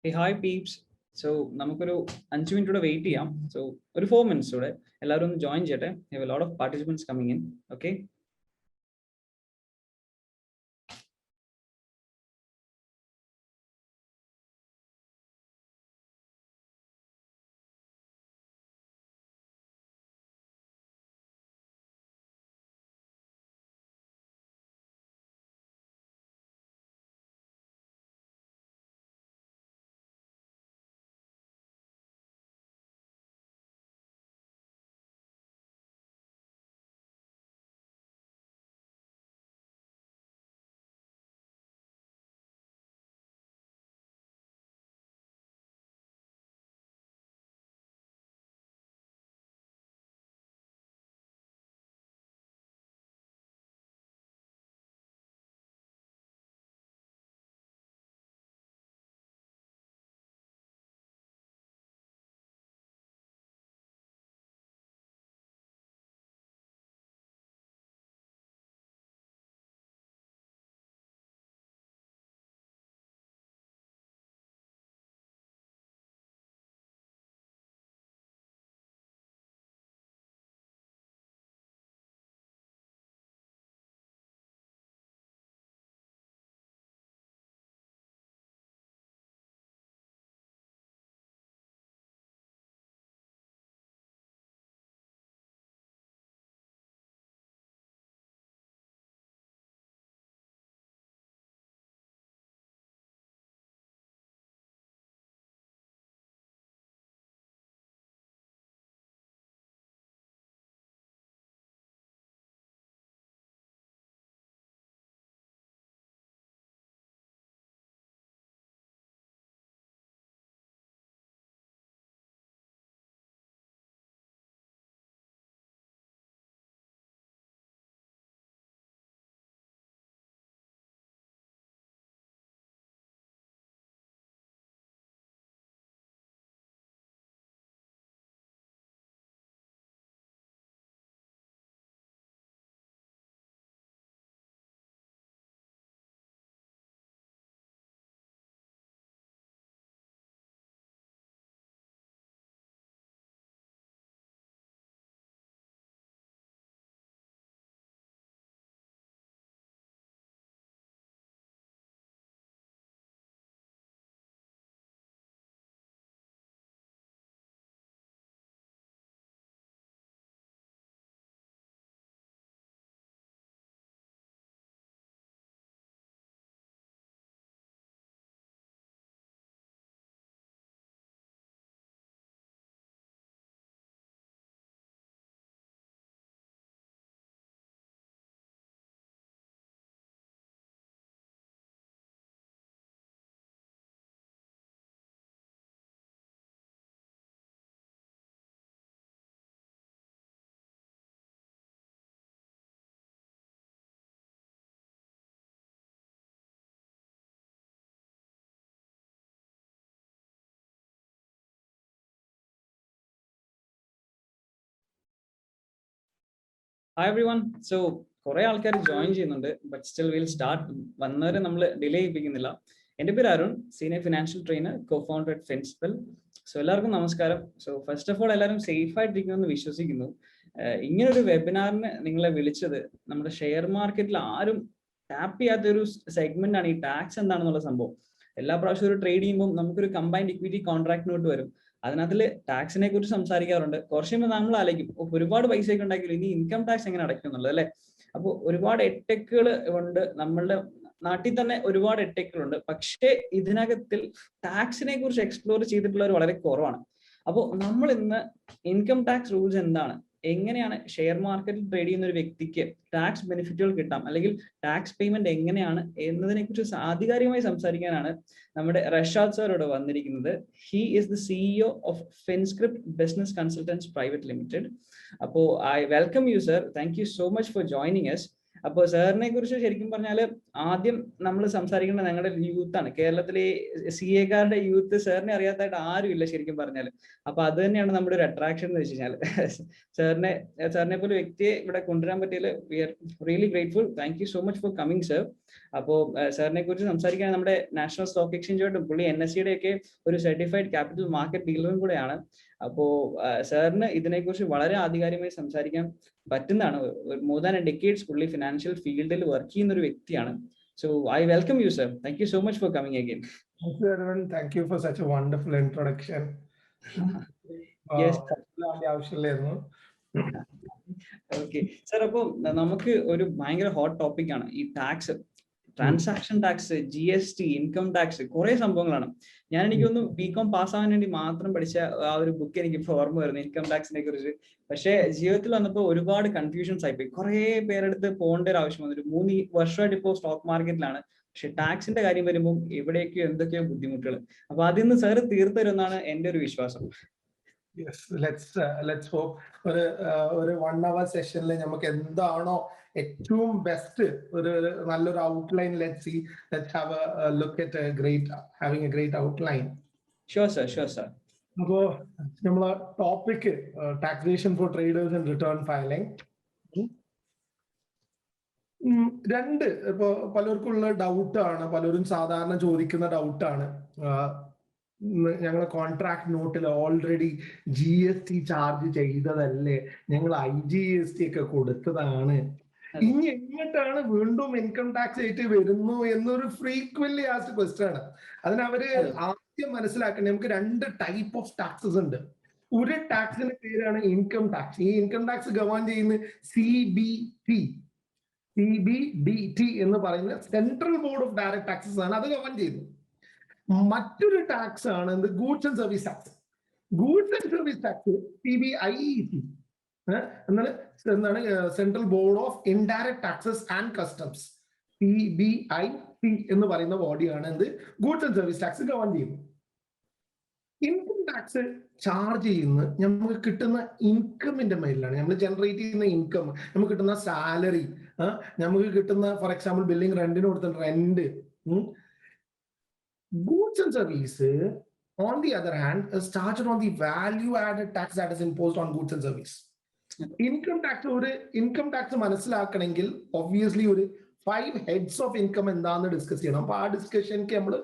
Hey, hi peeps. So നമുക്കൊരു 5 minute കൂടെ wait ചെയ്യാം. സോ ഒരു 4 minutes കൂടെ എല്ലാവരും ഒന്ന് ജോയിൻ ചെയ്യട്ടെ. We have a lot of participants coming in. Okay. Hi everyone. So കുറെ ആൾക്കാർ ജോയിൻ ചെയ്യുന്നുണ്ട്, ബട്ട് സ്റ്റിൽ വിൽ സ്റ്റാർട്ട്. വന്നവരെ നമ്മൾ ഡിലേ ചെയ്യിപ്പിക്കുന്നില്ല. എൻ്റെ പേര് Arun, senior financial trainer, co founder at Finspell. So എല്ലാവർക്കും നമസ്കാരം. സോ ഫസ്റ്റ് ഓഫ് ഓൾ എല്ലാവരും സേഫ് ആയിട്ടിരിക്കുമെന്ന് വിശ്വസിക്കുന്നു. ഇങ്ങനൊരു വെബിനാറിന് നിങ്ങളെ വിളിച്ചത് നമ്മുടെ ഷെയർ മാർക്കറ്റിൽ ആരും ടാപ്പ് ചെയ്യാത്തൊരു സെഗ്മെന്റ് ആണ് ഈ ടാക്സ് എന്താണെന്നുള്ള സംഭവം. എല്ലാ പ്രാവശ്യവും ഒരു ട്രേഡ് ചെയ്യുമ്പോൾ നമുക്കൊരു കമ്പൈൻഡ് ഇക്വിറ്റി കോൺട്രാക്ട് നോട്ട് വരും. അതിനകത്തിൽ ടാക്സിനെ കുറിച്ച് സംസാരിക്കാറുണ്ട്. കുറച്ച് കഴിയുമ്പോൾ നമ്മൾ ആലോചിക്കും, ഒരുപാട് പൈസയൊക്കെ ഉണ്ടാക്കിയില്ല, ഇനി ഇൻകം ടാക്സ് എങ്ങനെ അടയ്ക്കും എന്നുള്ളത് അല്ലെ. അപ്പോൾ ഒരുപാട് എട്ടെക്കുകൾ ഉണ്ട് നമ്മളുടെ നാട്ടിൽ തന്നെ, ഒരുപാട് എട്ടെക്കുകളുണ്ട്. പക്ഷേ ഇതിനകത്തിൽ ടാക്സിനെ കുറിച്ച് എക്സ്പ്ലോർ ചെയ്തിട്ടുള്ളവർ വളരെ കുറവാണ്. അപ്പോൾ നമ്മൾ ഇന്ന് ഇൻകം ടാക്സ് റൂൾസ് എന്താണ്, എങ്ങനെയാണ് ഷെയർ മാർക്കറ്റിൽ ട്രേഡ് ചെയ്യുന്ന ഒരു വ്യക്തിക്ക് ടാക്സ് ബെനിഫിറ്റുകൾ കിട്ടാം, അല്ലെങ്കിൽ ടാക്സ് പേയ്മെന്റ് എങ്ങനെയാണ് എന്നതിനെ കുറിച്ച് ആധികാരികമായി സംസാരിക്കാനാണ് നമ്മുടെ റഷാദ് സാർ ഇവിടെ വന്നിരിക്കുന്നത്. He is the CEO of Finscript business consultants private limited. അപ്പോൾ I welcome you sir. Thank you so much for joining us. അപ്പോൾ സാറിനെ കുറിച്ച് ശരിക്കും പറഞ്ഞാൽ ആദ്യം നമ്മൾ സംസാരിക്കേണ്ടത് ഞങ്ങളുടെ യൂത്താണ്. കേരളത്തിലെ CA-കാരുടെ യൂത്ത് സാറിനെ അറിയാത്തതായിട്ട് ആരും ഇല്ല ശരിക്കും പറഞ്ഞാൽ. അപ്പൊ അത് തന്നെയാണ് നമ്മുടെ ഒരു അട്രാക്ഷൻ എന്ന് വെച്ച് കഴിഞ്ഞാൽ. സാറിനെ പോലെ വ്യക്തിയെ ഇവിടെ കൊണ്ടുവരാൻ പറ്റിയതിൽ we are really grateful. Thank you so much for coming sir. അപ്പോൾ സാറിനെ കുറിച്ച് സംസാരിക്കാൻ നമ്മുടെ നാഷണൽ സ്റ്റോക്ക് എക്സ്ചേഞ്ചുമായിട്ടും പുള്ളി NSE-യുടെ ഒക്കെ ഒരു സർട്ടിഫൈഡ് ക്യാപിറ്റൽ മാർക്കറ്റ് ഡീലറും കൂടെയാണ്. അപ്പോ സാറിന് ഇതിനെക്കുറിച്ച് വളരെ ആധികാരികമായി സംസാരിക്കാൻ പറ്റുന്നതാണ്. മോർ ദാൻ എ ഡെക്കേഡ്സ് പുള്ളി ഫിനാൻഷ്യൽ ഫീൽഡിൽ വർക്ക് ചെയ്യുന്ന ഒരു വ്യക്തിയാണ്. So I welcome you, sir. Thank you so much for coming again. Thank you, everyone. Thank you for such a wonderful introduction. Yes. Okay, sir. അപ്പോൾ നമുക്ക് ഒരു ഭയങ്കര hot topic ആണ് ഈ tax, transaction tax, GST, income tax, കുറെ സംഭവങ്ങളാണ്. എനിക്കൊന്ന് BCom പാസ്സാവാൻ വേണ്ടി മാത്രം പഠിച്ച ആ ഒരു ബുക്ക് എനിക്ക് ഇപ്പോൾ ഓർമ്മ വരുന്നു, ഇൻകം ടാക്സിനെ കുറിച്ച്. പക്ഷേ ജീവിതത്തിൽ വന്നപ്പോൾ ഒരുപാട് കൺഫ്യൂഷൻസ് ആയിപ്പോയി. കുറെ പേരെടുത്ത് പോകേണ്ട ഒരു ആവശ്യം വന്നു. 3 വർഷമായിട്ട് ഇപ്പോൾ സ്റ്റോക്ക് മാർക്കറ്റിലാണ്. പക്ഷെ ടാക്സിന്റെ കാര്യം വരുമ്പോൾ എവിടെയൊക്കെയോ എന്തൊക്കെയോ ബുദ്ധിമുട്ടുകൾ. അപ്പൊ അതിൽ നിന്ന് സാറ് തീർത്തു തരുമെന്നാണ് എന്റെ ഒരു വിശ്വാസം. Yes, let's hope ഒരു 1 hour സെഷനിൽ നമുക്ക് എന്താണോ ഏറ്റവും ബെസ്റ്റ് ഒരു നല്ലൊരു outline let's have a look at having a great outline. Sure sir. അപ്പോ നമ്മളെ topic taxation for traders and return filing. രണ്ട് ഇപ്പൊ പലർക്കുള്ള ഡൗട്ടാണ്, പലരും സാധാരണ ചോദിക്കുന്ന ഡൗട്ടാണ്. ഞങ്ങളെ കോൺട്രാക്ട് നോട്ടിൽ ഓൾറെഡി GST ചാർജ് ചെയ്തതല്ലേ, ഞങ്ങൾ IGST ഒക്കെ കൊടുത്തതാണ്, ഇനി എങ്ങോട്ടാണ് വീണ്ടും ഇൻകം ടാക്സ് ആയിട്ട് വരുന്നു എന്നൊരു ഫ്രീക്വന്റ്ലി ആസ്ക്ഡ് ക്വസ്റ്റ്യൻ ആണ്. അതിനവര് ആദ്യം മനസ്സിലാക്കേണ്ടത് നമുക്ക് 2 ടൈപ്പ് ഓഫ് ടാക്സസ് ഉണ്ട്. ഒരു ടാക്സിന്റെ പേരാണ് ഇൻകം ടാക്സ്. ഈ ഇൻകം ടാക്സ് ഗവൺ ചെയ്യുന്ന CBDT എന്ന് പറയുന്ന central board of direct taxes ആണ് അത് ഗവൺ ചെയ്യുന്നത്. മറ്റൊരു ടാക്സ് ആണ് goods and service tax. Goods and service tax CBIET എന്താണ് central board of indirect taxes and customs, CBIT എന്ന് പറയുന്ന ബോഡിയാണ് ഗൂഡ്സ് ആൻഡ് സർവീസ് ടാക്സ് ഗവൺ ചെയ്യുന്നത്. ഇൻകം ടാക്സ് ചാർജ് ചെയ്യുന്നത് നമുക്ക് കിട്ടുന്ന ഇൻകമിന്റെ മേലിലാണ്. നമ്മൾ ജനറേറ്റ് ചെയ്യുന്ന ഇൻകം, നമുക്ക് കിട്ടുന്ന സാലറി, നമുക്ക് കിട്ടുന്ന ഫോർ എക്സാമ്പിൾ ബില്ലിംഗ് റെന്റിന് കൊടുത്ത rent. Goods and service, on the other hand, is charged on the value-added tax that is imposed on goods and service. Income tax മനസ്സിലാക്കണമെങ്കിൽ obviously ഒരു 5 heads of income എന്താന്ന് discuss ചെയ്യണം. അപ്പൊ ആ ഡിസ്കഷനിക്ക് നമ്മൾ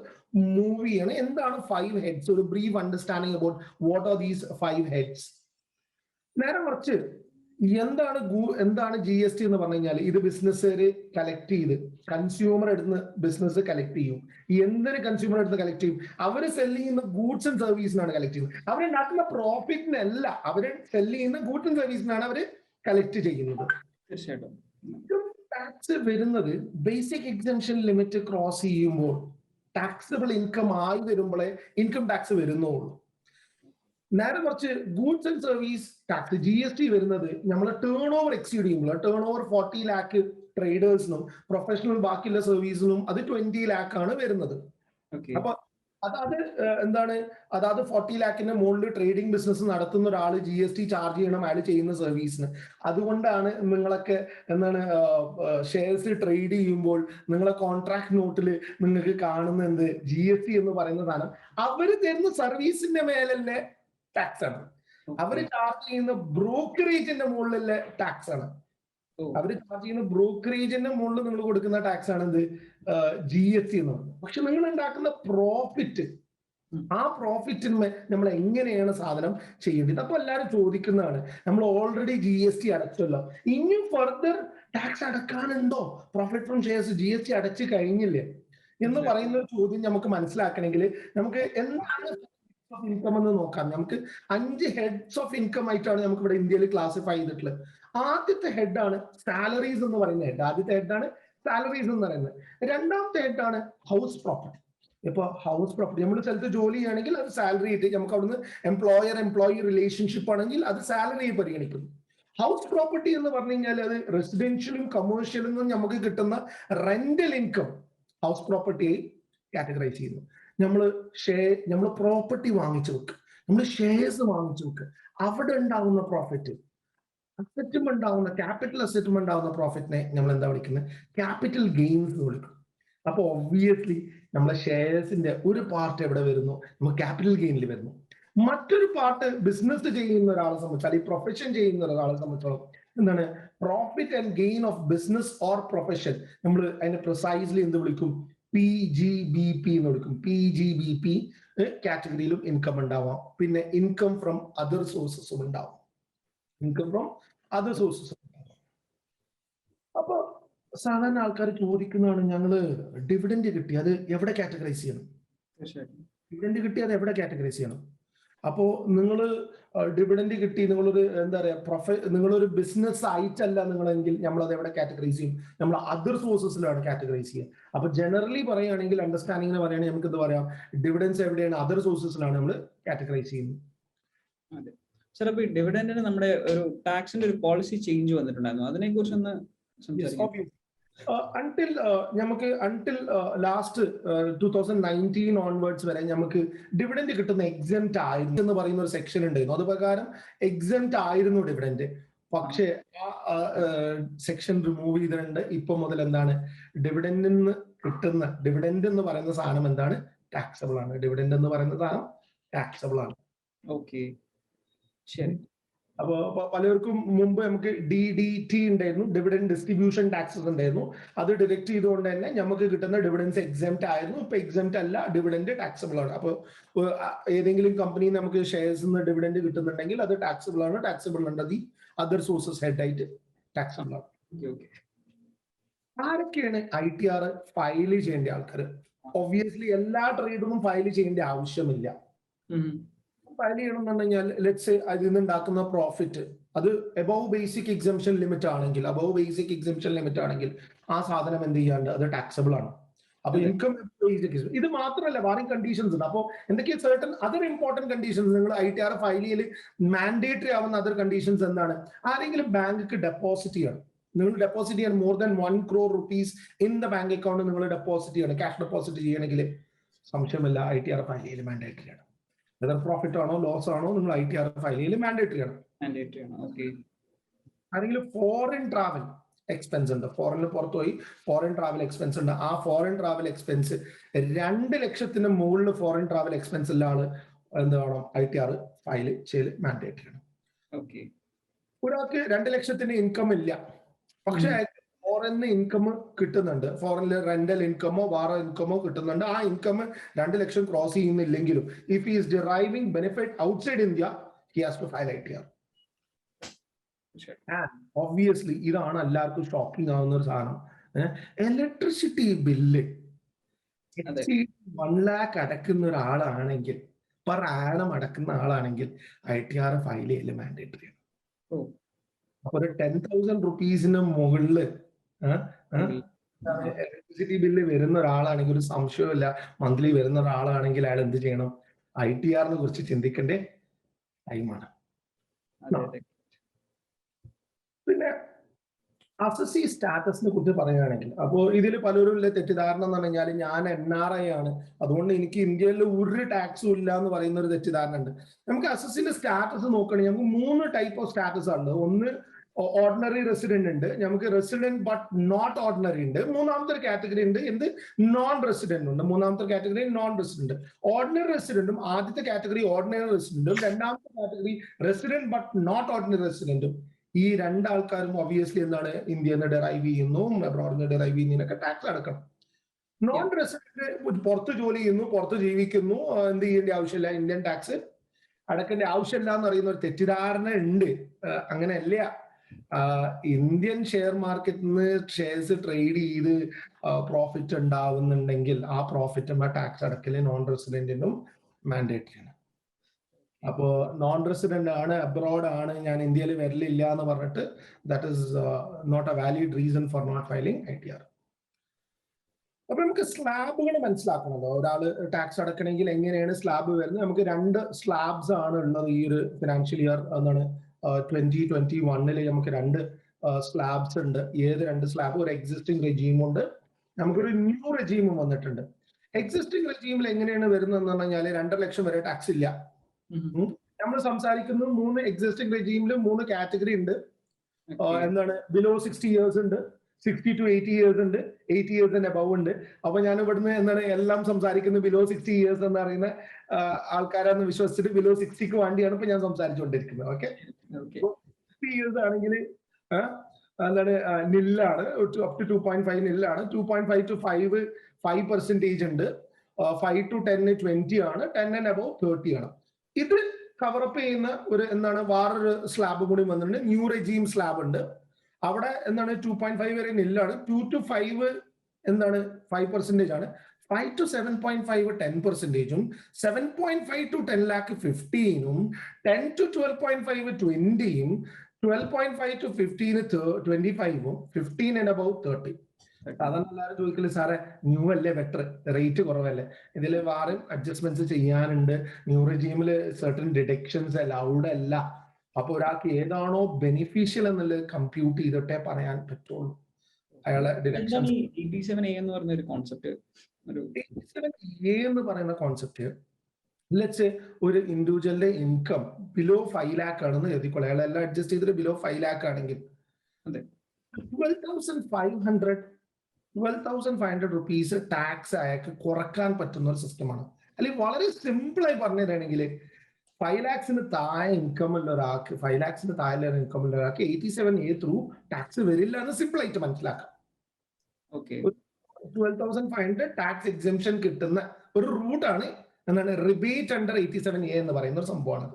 move ചെയ്യണം. എന്താണ് 5 heads? ഒരു brief understanding about what are these 5 heads. നേരെ മറിച്ച് എന്താണ് GST എന്ന് പറഞ്ഞു കഴിഞ്ഞാൽ, ഇത് ബിസിനസ്സുകാര് കളക്ട് ചെയ്ത് കൺസ്യൂമർ എടുത്ത് ബിസിനസ് കളക്ട് ചെയ്യും. എന്തൊരു കൺസ്യൂമർ എടുത്ത് കളക്ട് ചെയ്യും? അവര് സെല് ചെയ്യുന്ന ഗൂഡ്സ് ആൻഡ് സർവീസിനാണ് കളക്ട് ചെയ്യുന്നത്. അവരുണ്ടാക്കുന്ന പ്രോഫിറ്റിനല്ല, അവര് സെല് ചെയ്യുന്ന ഗൂഡ്സ് ആൻഡ് സർവീസിനാണ് അവര് കളക്ട് ചെയ്യുന്നത്. തീർച്ചയായിട്ടും ടാക്സ് വരുന്നത് ബേസിക് എക്സംഷൻ ലിമിറ്റ് ക്രോസ് ചെയ്യുമ്പോൾ, ടാക്സബിൾ ഇൻകം ആയി വരുമ്പോഴേ ഇൻകം ടാക്സ് വരുന്നുള്ളൂ. നേരെ മറിച്ച് goods and service tax GST വരുന്നത് നമ്മൾ ടേൺ ഓവർ എക്സീഡ് ചെയ്യുമ്പോൾ, ടേൺ ഓവർ 40 lakh ട്രേഡേഴ്സിനും പ്രൊഫഷണൽ ബാക്കിയുള്ള സർവീസിനും അത് 20 lakh ആണ് വരുന്നത്. അപ്പൊ അതായത് 40 lakhന്റെ മുകളിൽ ട്രേഡിംഗ് ബിസിനസ് നടത്തുന്ന ഒരാൾ GST ചാർജ് ചെയ്യണം അയാൾ ചെയ്യുന്ന സർവീസിന്. അതുകൊണ്ടാണ് നിങ്ങളൊക്കെ ഷെയർസ് ട്രേഡ് ചെയ്യുമ്പോൾ നിങ്ങളെ കോൺട്രാക്ട് നോട്ടിൽ നിങ്ങൾക്ക് കാണുന്ന GST എന്ന് പറയുന്ന സാധനം അവര് തരുന്ന സർവീസിന്റെ മേലല്ലേ ടാക്സ് ആണ്. അവര് ചാർജ് ചെയ്യുന്ന ബ്രോക്കറേജിന്റെ മുകളിലുള്ള ടാക്സ് ആണ്. അവര് ചാർജ് ചെയ്യുന്ന ബ്രോക്കറേജിന്റെ മുകളിൽ നിങ്ങൾ കൊടുക്കുന്ന ടാക്സ് ആണ് GST എന്ന് പറയുന്നത്. പക്ഷെ നിങ്ങൾ ഉണ്ടാക്കുന്ന പ്രോഫിറ്റ്, ആ പ്രോഫിറ്റിന്മേൽ നമ്മൾ എങ്ങനെയാണ് സാധനം ചെയ്യേണ്ടത്? അപ്പൊ എല്ലാവരും ചോദിക്കുന്നതാണ്, നമ്മൾ ഓൾറെഡി GST അടച്ചല്ലോ, ഇനിയും ഫർദർ ടാക്സ് അടക്കാനുണ്ടോ? പ്രോഫിറ്റ് ഫ്രം ഷെയർസ് GST അടച്ചു കഴിഞ്ഞില്ലേ എന്ന് പറയുന്ന ഒരു ചോദ്യം നമുക്ക് മനസ്സിലാക്കണമെങ്കിൽ നമുക്ക് എന്താണ് ഇൻകം എന്ന് നോക്കാം. നമുക്ക് 5 ഹെഡ്സ് ഓഫ് ഇൻകം ആയിട്ടാണ് നമുക്ക് ഇവിടെ ഇന്ത്യയിൽ ക്ലാസിഫൈ ചെയ്തിട്ടുള്ളത്. ആദ്യത്തെ ഹെഡാണ് സാലറീസ് എന്ന് പറയുന്ന ഹെഡ്. ആദ്യത്തെ ഹെഡാണ് സാലറീസ് എന്ന് പറയുന്നത്. രണ്ടാമത്തെ ഹെഡാണ് ഹൗസ് പ്രോപ്പർട്ടി. ഇപ്പൊ ഹൗസ് പ്രോപ്പർട്ടി നമ്മൾ സ്ഥലത്ത് ജോലി ചെയ്യുകയാണെങ്കിൽ അത് സാലറി ആയിട്ട് നമുക്ക് അവിടുന്ന് എംപ്ലോയി റിലേഷൻഷിപ്പ് ആണെങ്കിൽ അത് സാലറി പരിഗണിക്കുന്നു. ഹൗസ് പ്രോപ്പർട്ടി എന്ന് പറഞ്ഞു കഴിഞ്ഞാൽ അത് റെസിഡൻഷ്യലും കമേഴ്ഷ്യലും നമുക്ക് കിട്ടുന്ന റെന്റൽ ഇൻകം ഹൗസ് പ്രോപ്പർട്ടിയായി കാറ്റഗറൈസ് ചെയ്യുന്നു. നമ്മൾ പ്രോപ്പർട്ടി വാങ്ങിച്ചു വെക്കുക, നമ്മൾ ഷെയർസ് വാങ്ങിച്ചു വെക്കുക, അവിടെ ഉണ്ടാകുന്ന പ്രോഫിറ്റ് അസറ്റും ഉണ്ടാവുന്ന ക്യാപിറ്റൽ അസറ്റും ഉണ്ടാവുന്ന പ്രോഫിറ്റിനെ നമ്മൾ എന്താ വിളിക്കുന്നത്? ക്യാപിറ്റൽ ഗെയിൻസ് എന്ന് വിളിക്കും. അപ്പൊ ഒബ്വിയസ്ലി നമ്മളെ ഷെയർസിന്റെ ഒരു പാർട്ട് എവിടെ വരുന്നു? നമുക്ക് ക്യാപിറ്റൽ ഗെയിനിൽ വരുന്നു. മറ്റൊരു പാർട്ട് ബിസിനസ് ചെയ്യുന്ന ഒരാളെ സംബന്ധിച്ച്, അല്ലെങ്കിൽ പ്രൊഫഷൻ ചെയ്യുന്ന ഒരാളെ സംബന്ധിച്ചോളം എന്താണ്? Profit and gain of business or profession. നമ്മൾ അതിനെ പ്രിസൈസ്ലി എന്ത് വിളിക്കും? PGBP എന്ന് വിളിക്കും. PGBP കാറ്റഗറിയിലും ഇൻകം ഉണ്ടാവാം. പിന്നെ ഇൻകം ഫ്രം അതർ സോഴ്സസും ഉണ്ടാവും. Income from other sources. അപ്പൊ സാധാരണ ആൾക്കാർ ചോദിക്കുന്നതാണ്, ഞങ്ങള് ഡിവിഡൻഡ് കിട്ടി, അത് എവിടെ കാറ്റഗറൈസ് ചെയ്യണം? ഡിവിഡൻഡ് കിട്ടി അത് എവിടെ കാറ്റഗറൈസ് ചെയ്യണം? അപ്പോ നിങ്ങൾ ഡിവിഡൻഡ് കിട്ടി, നിങ്ങളൊരു എന്താ പറയാ നിങ്ങളൊരു ബിസിനസ് ആയിട്ടല്ല നിങ്ങളെങ്കിൽ നമ്മൾ അത് എവിടെ കാറ്റഗറൈസ് ചെയ്യും? നമ്മൾ അതർ സോഴ്സസിലാണ് കാറ്റഗറൈസ് ചെയ്യുക. അപ്പൊ ജനറലി പറയുകയാണെങ്കിൽ, അണ്ടർസ്റ്റാൻഡിങ്ങിന് പറയുകയാണെങ്കിൽ നമുക്ക് എന്ത് പറയാം? ഡിവിഡൻസ് എവിടെയാണ്? അതർ സോഴ്സസിലാണ് നമ്മൾ കാറ്റഗറൈസ് ചെയ്യുന്നത്. അതെ സാർ, അപ്പൊ ഈ ഡിവിഡൻഡിന് നമ്മുടെ ഒരു ടാക്സിന്റെ ഒരു പോളിസി ചേഞ്ച് വന്നിട്ടുണ്ടായിരുന്നു, അതിനെ കുറിച്ചൊന്ന് സംസാരിക്കാം. അൺടിൽ ലാസ്റ്റ് 2019 ഓൺവേർഡ്സ് വരെ നമുക്ക് ഡിവിഡൻഡ് കിട്ടുന്ന എക്സെംപ്റ്റ് ആയിരുന്നു എന്ന് പറയുന്ന ഒരു സെക്ഷൻ ഉണ്ടായിരുന്നു. അത് പ്രകാരം എക്സെംപ്റ്റ് ആയിരുന്നു ഡിവിഡൻഡ്. പക്ഷേ ആ സെക്ഷൻ റിമൂവ് ചെയ്തിട്ടുണ്ട്. ഇപ്പൊ മുതൽ എന്താണ്? ഡിവിഡൻഡിൽ നിന്ന് കിട്ടുന്ന ഡിവിഡൻഡ് എന്ന് പറയുന്ന സാധനം എന്താണ്? ടാക്സബിൾ ആണ്. ഡിവിഡൻഡ് എന്ന് പറയുന്ന സാധനം ടാക്സബിൾ ആണ്. ഓക്കെ, ശരി. അപ്പൊ പലർക്കും മുമ്പ് നമുക്ക് DDT ഉണ്ടായിരുന്നു, ഡിവിഡൻഡ് ഡിസ്ട്രിബ്യൂഷൻ ടാക്സസ് ഉണ്ടായിരുന്നു. അത് ഡിഡക്ട് ചെയ്തുകൊണ്ട് തന്നെ നമുക്ക് കിട്ടുന്ന ഡിവിഡൻസ് എക്സെംപ്റ്റ് ആയിരുന്നു. ഇപ്പൊ എക്സെംപ്റ്റ് അല്ല, ഡിവിഡൻഡ് ടാക്സബിൾ ആണ്. അപ്പൊ ഏതെങ്കിലും കമ്പനി നമുക്ക് ഷെയർസ് നിന്ന് ഡിവിഡൻഡ് കിട്ടുന്നുണ്ടെങ്കിൽ അത് ടാക്സബിൾ ആണ്. ടാക്സബിൾ ഉണ്ട് ദി അതർ സോഴ്സസ് ഹെഡ് ആയിട്ട് ടാക്സബിൾ ആണ്. ആരൊക്കെയാണ് ITR ഫയൽ ചെയ്യേണ്ട ആൾക്കാർ? ഒബ്വിയസ്ലി എല്ലാ ട്രേഡിനും ഫയൽ ചെയ്യേണ്ട ആവശ്യമില്ല. ഫയൽ ചെയ്യണമെന്നുണ്ടെങ്കിൽ ലെറ്റ്സ് സേ അതിൽ നിന്ന് ഉണ്ടാക്കുന്ന പ്രോഫിറ്റ് അത് എബവ് ബേസിക് എക്സംഷൻ ലിമിറ്റ് ആണെങ്കിൽ ആ സാധനം എന്ത് ചെയ്യാണ്ട് അത് ടാക്സബിൾ ആണ്. അപ്പൊ ഇൻകം ഇത് മാത്രമല്ല, വേറെ കണ്ടീഷൻസ് ഉണ്ട്. അപ്പോൾ എന്തൊക്കെയാ സർട്ടൻ അതർ ഇമ്പോർട്ടന്റ് കണ്ടീഷൻസ് നിങ്ങൾ ITR ഫയൽ ചെയ്യൽ മാൻഡേറ്ററി ആവുന്ന അതർ കണ്ടീഷൻസ് എന്താണ്? ആരെങ്കിലും ബാങ്കിക്ക് ഡെപ്പോസിറ്റ് ചെയ്യണം. നിങ്ങൾ ഡെപ്പോസിറ്റ് ചെയ്യാൻ more than 1 crore rupees in the bank account നിങ്ങൾ ഡെപ്പോസിറ്റ് ചെയ്യണം. ക്യാഷ് ഡെപ്പോസിറ്റ് ചെയ്യണമെങ്കിൽ സംശയമില്ല ITR ഫയൽ ചെയ്യൽ മാൻഡേറ്ററി ആണ്. വെദർ പ്രോഫിറ്റ് ആണോ ലോസ് ആണോ നിങ്ങൾ ITR ഫയൽ ചെയ്യൽ മാൻഡേറ്ററി ആണ്. ആരെങ്കിലും ഫോറിൻ ട്രാവൽ എക്സ്പെൻസ് ഉണ്ട്, ഫോറിനിൽ പുറത്തുപോയി ഫോറിൻ ട്രാവൽ എക്സ്പെൻസ് ഉണ്ട്, ആ ഫോറിൻ ട്രാവൽ എക്സ്പെൻസ് 2 ലക്ഷത്തിന് മുകളിൽ ഫോറിൻ ട്രാവൽ എക്സ്പെൻസ് ഉള്ള ആള് എന്ത് വേണം? ITR ഫയൽ ചെയ്യൽ മാൻഡേറ്ററി ആണ്. ഒരാൾക്ക് 2 ലക്ഷത്തിന് ഇൻകം ഇല്ല, പക്ഷെ ഫോറിന് ഇൻകം കിട്ടുന്നുണ്ട്, ഫോറിനിൽ റെന്റൽ ഇൻകമോ വേറെ ഇൻകമോ കിട്ടുന്നുണ്ട്. ആ ഇൻകം 2 ലക്ഷം ക്രോസ് ചെയ്യുന്നില്ലെങ്കിലും if he is deriving benefit outside India he has to file ITR. Obviously ഇതാണ് എല്ലാവർക്കും ഷോക്കിംഗ് ആവുന്ന ഒരു സാധനം. ഇലക്ട്രിസിറ്റി ബില്ല് 1 lakh അടക്കുന്ന ഒരാളാണെങ്കിൽ, പെർ ആനം അടക്കുന്ന ആളാണെങ്കിൽ ITR ഫയൽ ചെയ്യൽ മാൻഡേറ്ററി ആണ്. അപ്പൊ ഒരു 10,000 rupeesന് മുകളില് ഇലക്ട്രിസിറ്റി ബില്ല് വരുന്ന ഒരാളാണെങ്കിൽ, ഒരു സംശയമില്ല, മന്ത്ലി വരുന്ന ഒരാളാണെങ്കിൽ അയാൾ എന്ത് ചെയ്യണം? ITRനെ കുറിച്ച് ചിന്തിക്കേണ്ട ടൈമാണ്. പിന്നെ അസസി സ്റ്റാറ്റസിനെ കുറിച്ച് പറയുകയാണെങ്കിൽ, അപ്പോൾ ഇതിൽ പലരും തെറ്റിദ്ധാരണ എന്ന് പറഞ്ഞാൽ ഞാൻ NRI ആണ്, അതുകൊണ്ട് എനിക്ക് ഇന്ത്യയിൽ ഒരു ടാക്സും ഇല്ല എന്ന് പറയുന്ന ഒരു തെറ്റിദ്ധാരണ ഉണ്ട്. നമുക്ക് അസസിന്റെ സ്റ്റാറ്റസ് നോക്കുകയാണെങ്കിൽ നമുക്ക് 3 ടൈപ്പ് ഓഫ് സ്റ്റാറ്റസ് ആണ്. ഒന്ന് ഓർഡിനറി റെസിഡന്റ് ഉണ്ട്, നമുക്ക് റെസിഡന്റ് ബട്ട് നോട്ട് ഓർഡിനറി ഉണ്ട്, മൂന്നാമത്തെ ഒരു കാറ്റഗറി ഉണ്ട് എന്ത്? നോൺ റെസിഡന്റ് ഉണ്ട്. മൂന്നാമത്തെ കാറ്റഗറി നോൺ റെസിഡന്റ്. ഓർഡിനറി റെസിഡന്റും ആദ്യത്തെ കാറ്റഗറി ഓർഡിനറി റെസിഡന്റും രണ്ടാമത്തെ category resident but not ordinary റെസിഡന്റും, ഈ 2 ആൾക്കാരും ഒബ്വിയസ്ലി എന്താണ്? ഇന്ത്യയിൽ നിന്ന് ഡെറൈവ് ചെയ്യുന്നു, അബ്രോഡിൽ നിന്ന് ഡെറൈവ് ചെയ്യുന്നതിനൊക്കെ ടാക്സ് അടക്കണം. നോൺ റെസിഡന്റ് പുറത്ത് ജോലി ചെയ്യുന്നു, പുറത്ത് ജീവിക്കുന്നു, എന്ത് ചെയ്യേണ്ട ആവശ്യമില്ല, ഇന്ത്യൻ ടാക്സ് അടക്കേണ്ട ആവശ്യമില്ല എന്ന് പറയുന്ന ഒരു തെറ്റിദ്ധാരണ ഉണ്ട്. അങ്ങനെയല്ല. ഇന്ത്യൻ ഷെയർ മാർക്കറ്റിൽ നിന്ന് ഷെയർസ് ട്രേഡ് ചെയ്ത് പ്രോഫിറ്റ് ഉണ്ടാവുന്നുണ്ടെങ്കിൽ ആ പ്രോഫിറ്റ് ടാക്സ് അടക്കല് നോൺ റെസിഡന്റിനും മാൻഡേറ്ററി ആണ്. അപ്പോ നോൺ റെസിഡന്റ് ആണ്, അബ്രോഡ് ആണ്, ഞാൻ ഇന്ത്യയിൽ വരലില്ല എന്ന് പറഞ്ഞിട്ട് that is not a valid reason for not filing ITR. അപ്പൊ നമുക്ക് സ്ലാബുകൾ മനസ്സിലാക്കണമല്ലോ. ഒരാള് ടാക്സ് അടക്കണമെങ്കിൽ എങ്ങനെയാണ് സ്ലാബ് വരുന്നത്? നമുക്ക് 2 സ്ലാബ്സ് ആണ് ഉള്ളത് ഈ ഒരു ഫിനാൻഷ്യൽ ഇയർ. എന്താണ് 2021 നമുക്ക് 2 സ്ലാബ്സ് ഉണ്ട്. ഏത് 2 സ്ലാബ്? ഒരു എക്സിസ്റ്റിംഗ് റെജീം ഉണ്ട്, നമുക്കൊരു ന്യൂ റെജീമും വന്നിട്ടുണ്ട്. എക്സിസ്റ്റിംഗ് റെജീമിൽ എങ്ങനെയാണ് വരുന്നതെന്ന് പറഞ്ഞാൽ 2.5 ലക്ഷം വരെ ടാക്സ് ഇല്ല. നമ്മൾ സംസാരിക്കുന്നത് 3 എക്സിസ്റ്റിംഗ് റെജീമിൽ 3 കാറ്റഗറി ഉണ്ട്. എന്താണ് ബിലോ 60 ഇയേഴ്സ് ഉണ്ട്, 60 to 80 ഇയേഴ്സ് ഉണ്ട്, 80 ഇയേഴ്സിന് അബവ് ഉണ്ട്. അപ്പൊ ഞാൻ ഇവിടുന്ന് എന്താണ് എല്ലാം സംസാരിക്കുന്നത് ബിലോ 60 ഇയേഴ്സ് എന്ന് പറയുന്ന ആൾക്കാരെന്ന് വിശ്വസിച്ചിട്ട് ബിലോ 60ക്ക് വേണ്ടിയാണ് ഇപ്പൊ ഞാൻ സംസാരിച്ചുകൊണ്ടിരിക്കുന്നത്. ഓക്കെ, 60 ഇയേഴ്സ് ആണെങ്കിൽ എന്താണ് നില്ലാണ്, അപ് ടു 2.5 നില്ലാണ്, 2.5 to 5% ഉണ്ട്, 5 to 10 20 ആണ്, 10 and above 30 ആണ്. ഇത് കവറപ്പ് ചെയ്യുന്ന ഒരു എന്താണ് വേറൊരു സ്ലാബ് കൂടി വന്നിട്ടുണ്ട്, ന്യൂ റെജീം സ്ലാബ് ഉണ്ട്. അവിടെ എന്താണ് 2.5 വരെ നില്ലാണ്, 2 to 5 എന്താണ് 5% ആണ്, 5 to 7.5 10%, 7.5 to 10 lakh 15, 10 to 12.5 20, 12.5 to 15 25, 15 and above 30. അതാണ് എല്ലാവരും ചോദിക്കല്, സാറേ ന്യൂ അല്ലേ ബെറ്റർ, റേറ്റ് കുറവല്ലേ, ഇതിൽ വേറെ അഡ്ജസ്റ്റ്മെന്റ്സ് ചെയ്യാനുണ്ട്, ന്യൂ റെജീമില് സർട്ടൻ ഡിഡക്ഷൻസ് അലൗഡ് അല്ല. അപ്പൊ ഒരാൾക്ക് ഏതാണോ ബെനിഫിഷ്യൽ എന്നുള്ളത് കമ്പ്യൂട്ട് ചെയ്തിട്ടേ പറയാൻ പറ്റുള്ളൂ. അയാളെ ഡിഡക്ഷൻസ് എന്ന് പറയുന്ന കോൺസെപ്റ്റ്, ലെറ്റ്സ് ഒരു ഇൻഡിവിജ്വലിന്റെ ഇൻകം ബിലോ 5 lakh ആണെന്ന് എഴുതിക്കൊള്ളാം. അയാൾ എല്ലാം അഡ്ജസ്റ്റ് ചെയ്തിട്ട് ബിലോ 5 lakh ആണെങ്കിൽ 12,500 റുപ്പീസ് ടാക്സ് അയാൾക്ക് കുറക്കാൻ പറ്റുന്ന ഒരു സിസ്റ്റമാണ്. അല്ലെങ്കിൽ വളരെ സിമ്പിൾ ആയി പറഞ്ഞു തരാണെങ്കിൽ 5 lakhsന് താഴെ ഇൻകം ഉള്ള ഒരാൾക്ക്, 5 lakhsന് താഴെ ഇൻകം ഉള്ള ഒരാൾക്ക് 87A ത്രൂ ടാക്സ് വരില്ല എന്ന് സിമ്പിൾ ആയിട്ട് മനസ്സിലാക്കാം. 12,500 ടാക്സ് എക്സംഷൻ കിട്ടുന്ന ഒരു റൂട്ടാണ് എന്താണ് റിബേറ്റ് അണ്ടർ 87A എന്ന് പറയുന്ന ഒരു സംഭവമാണ്.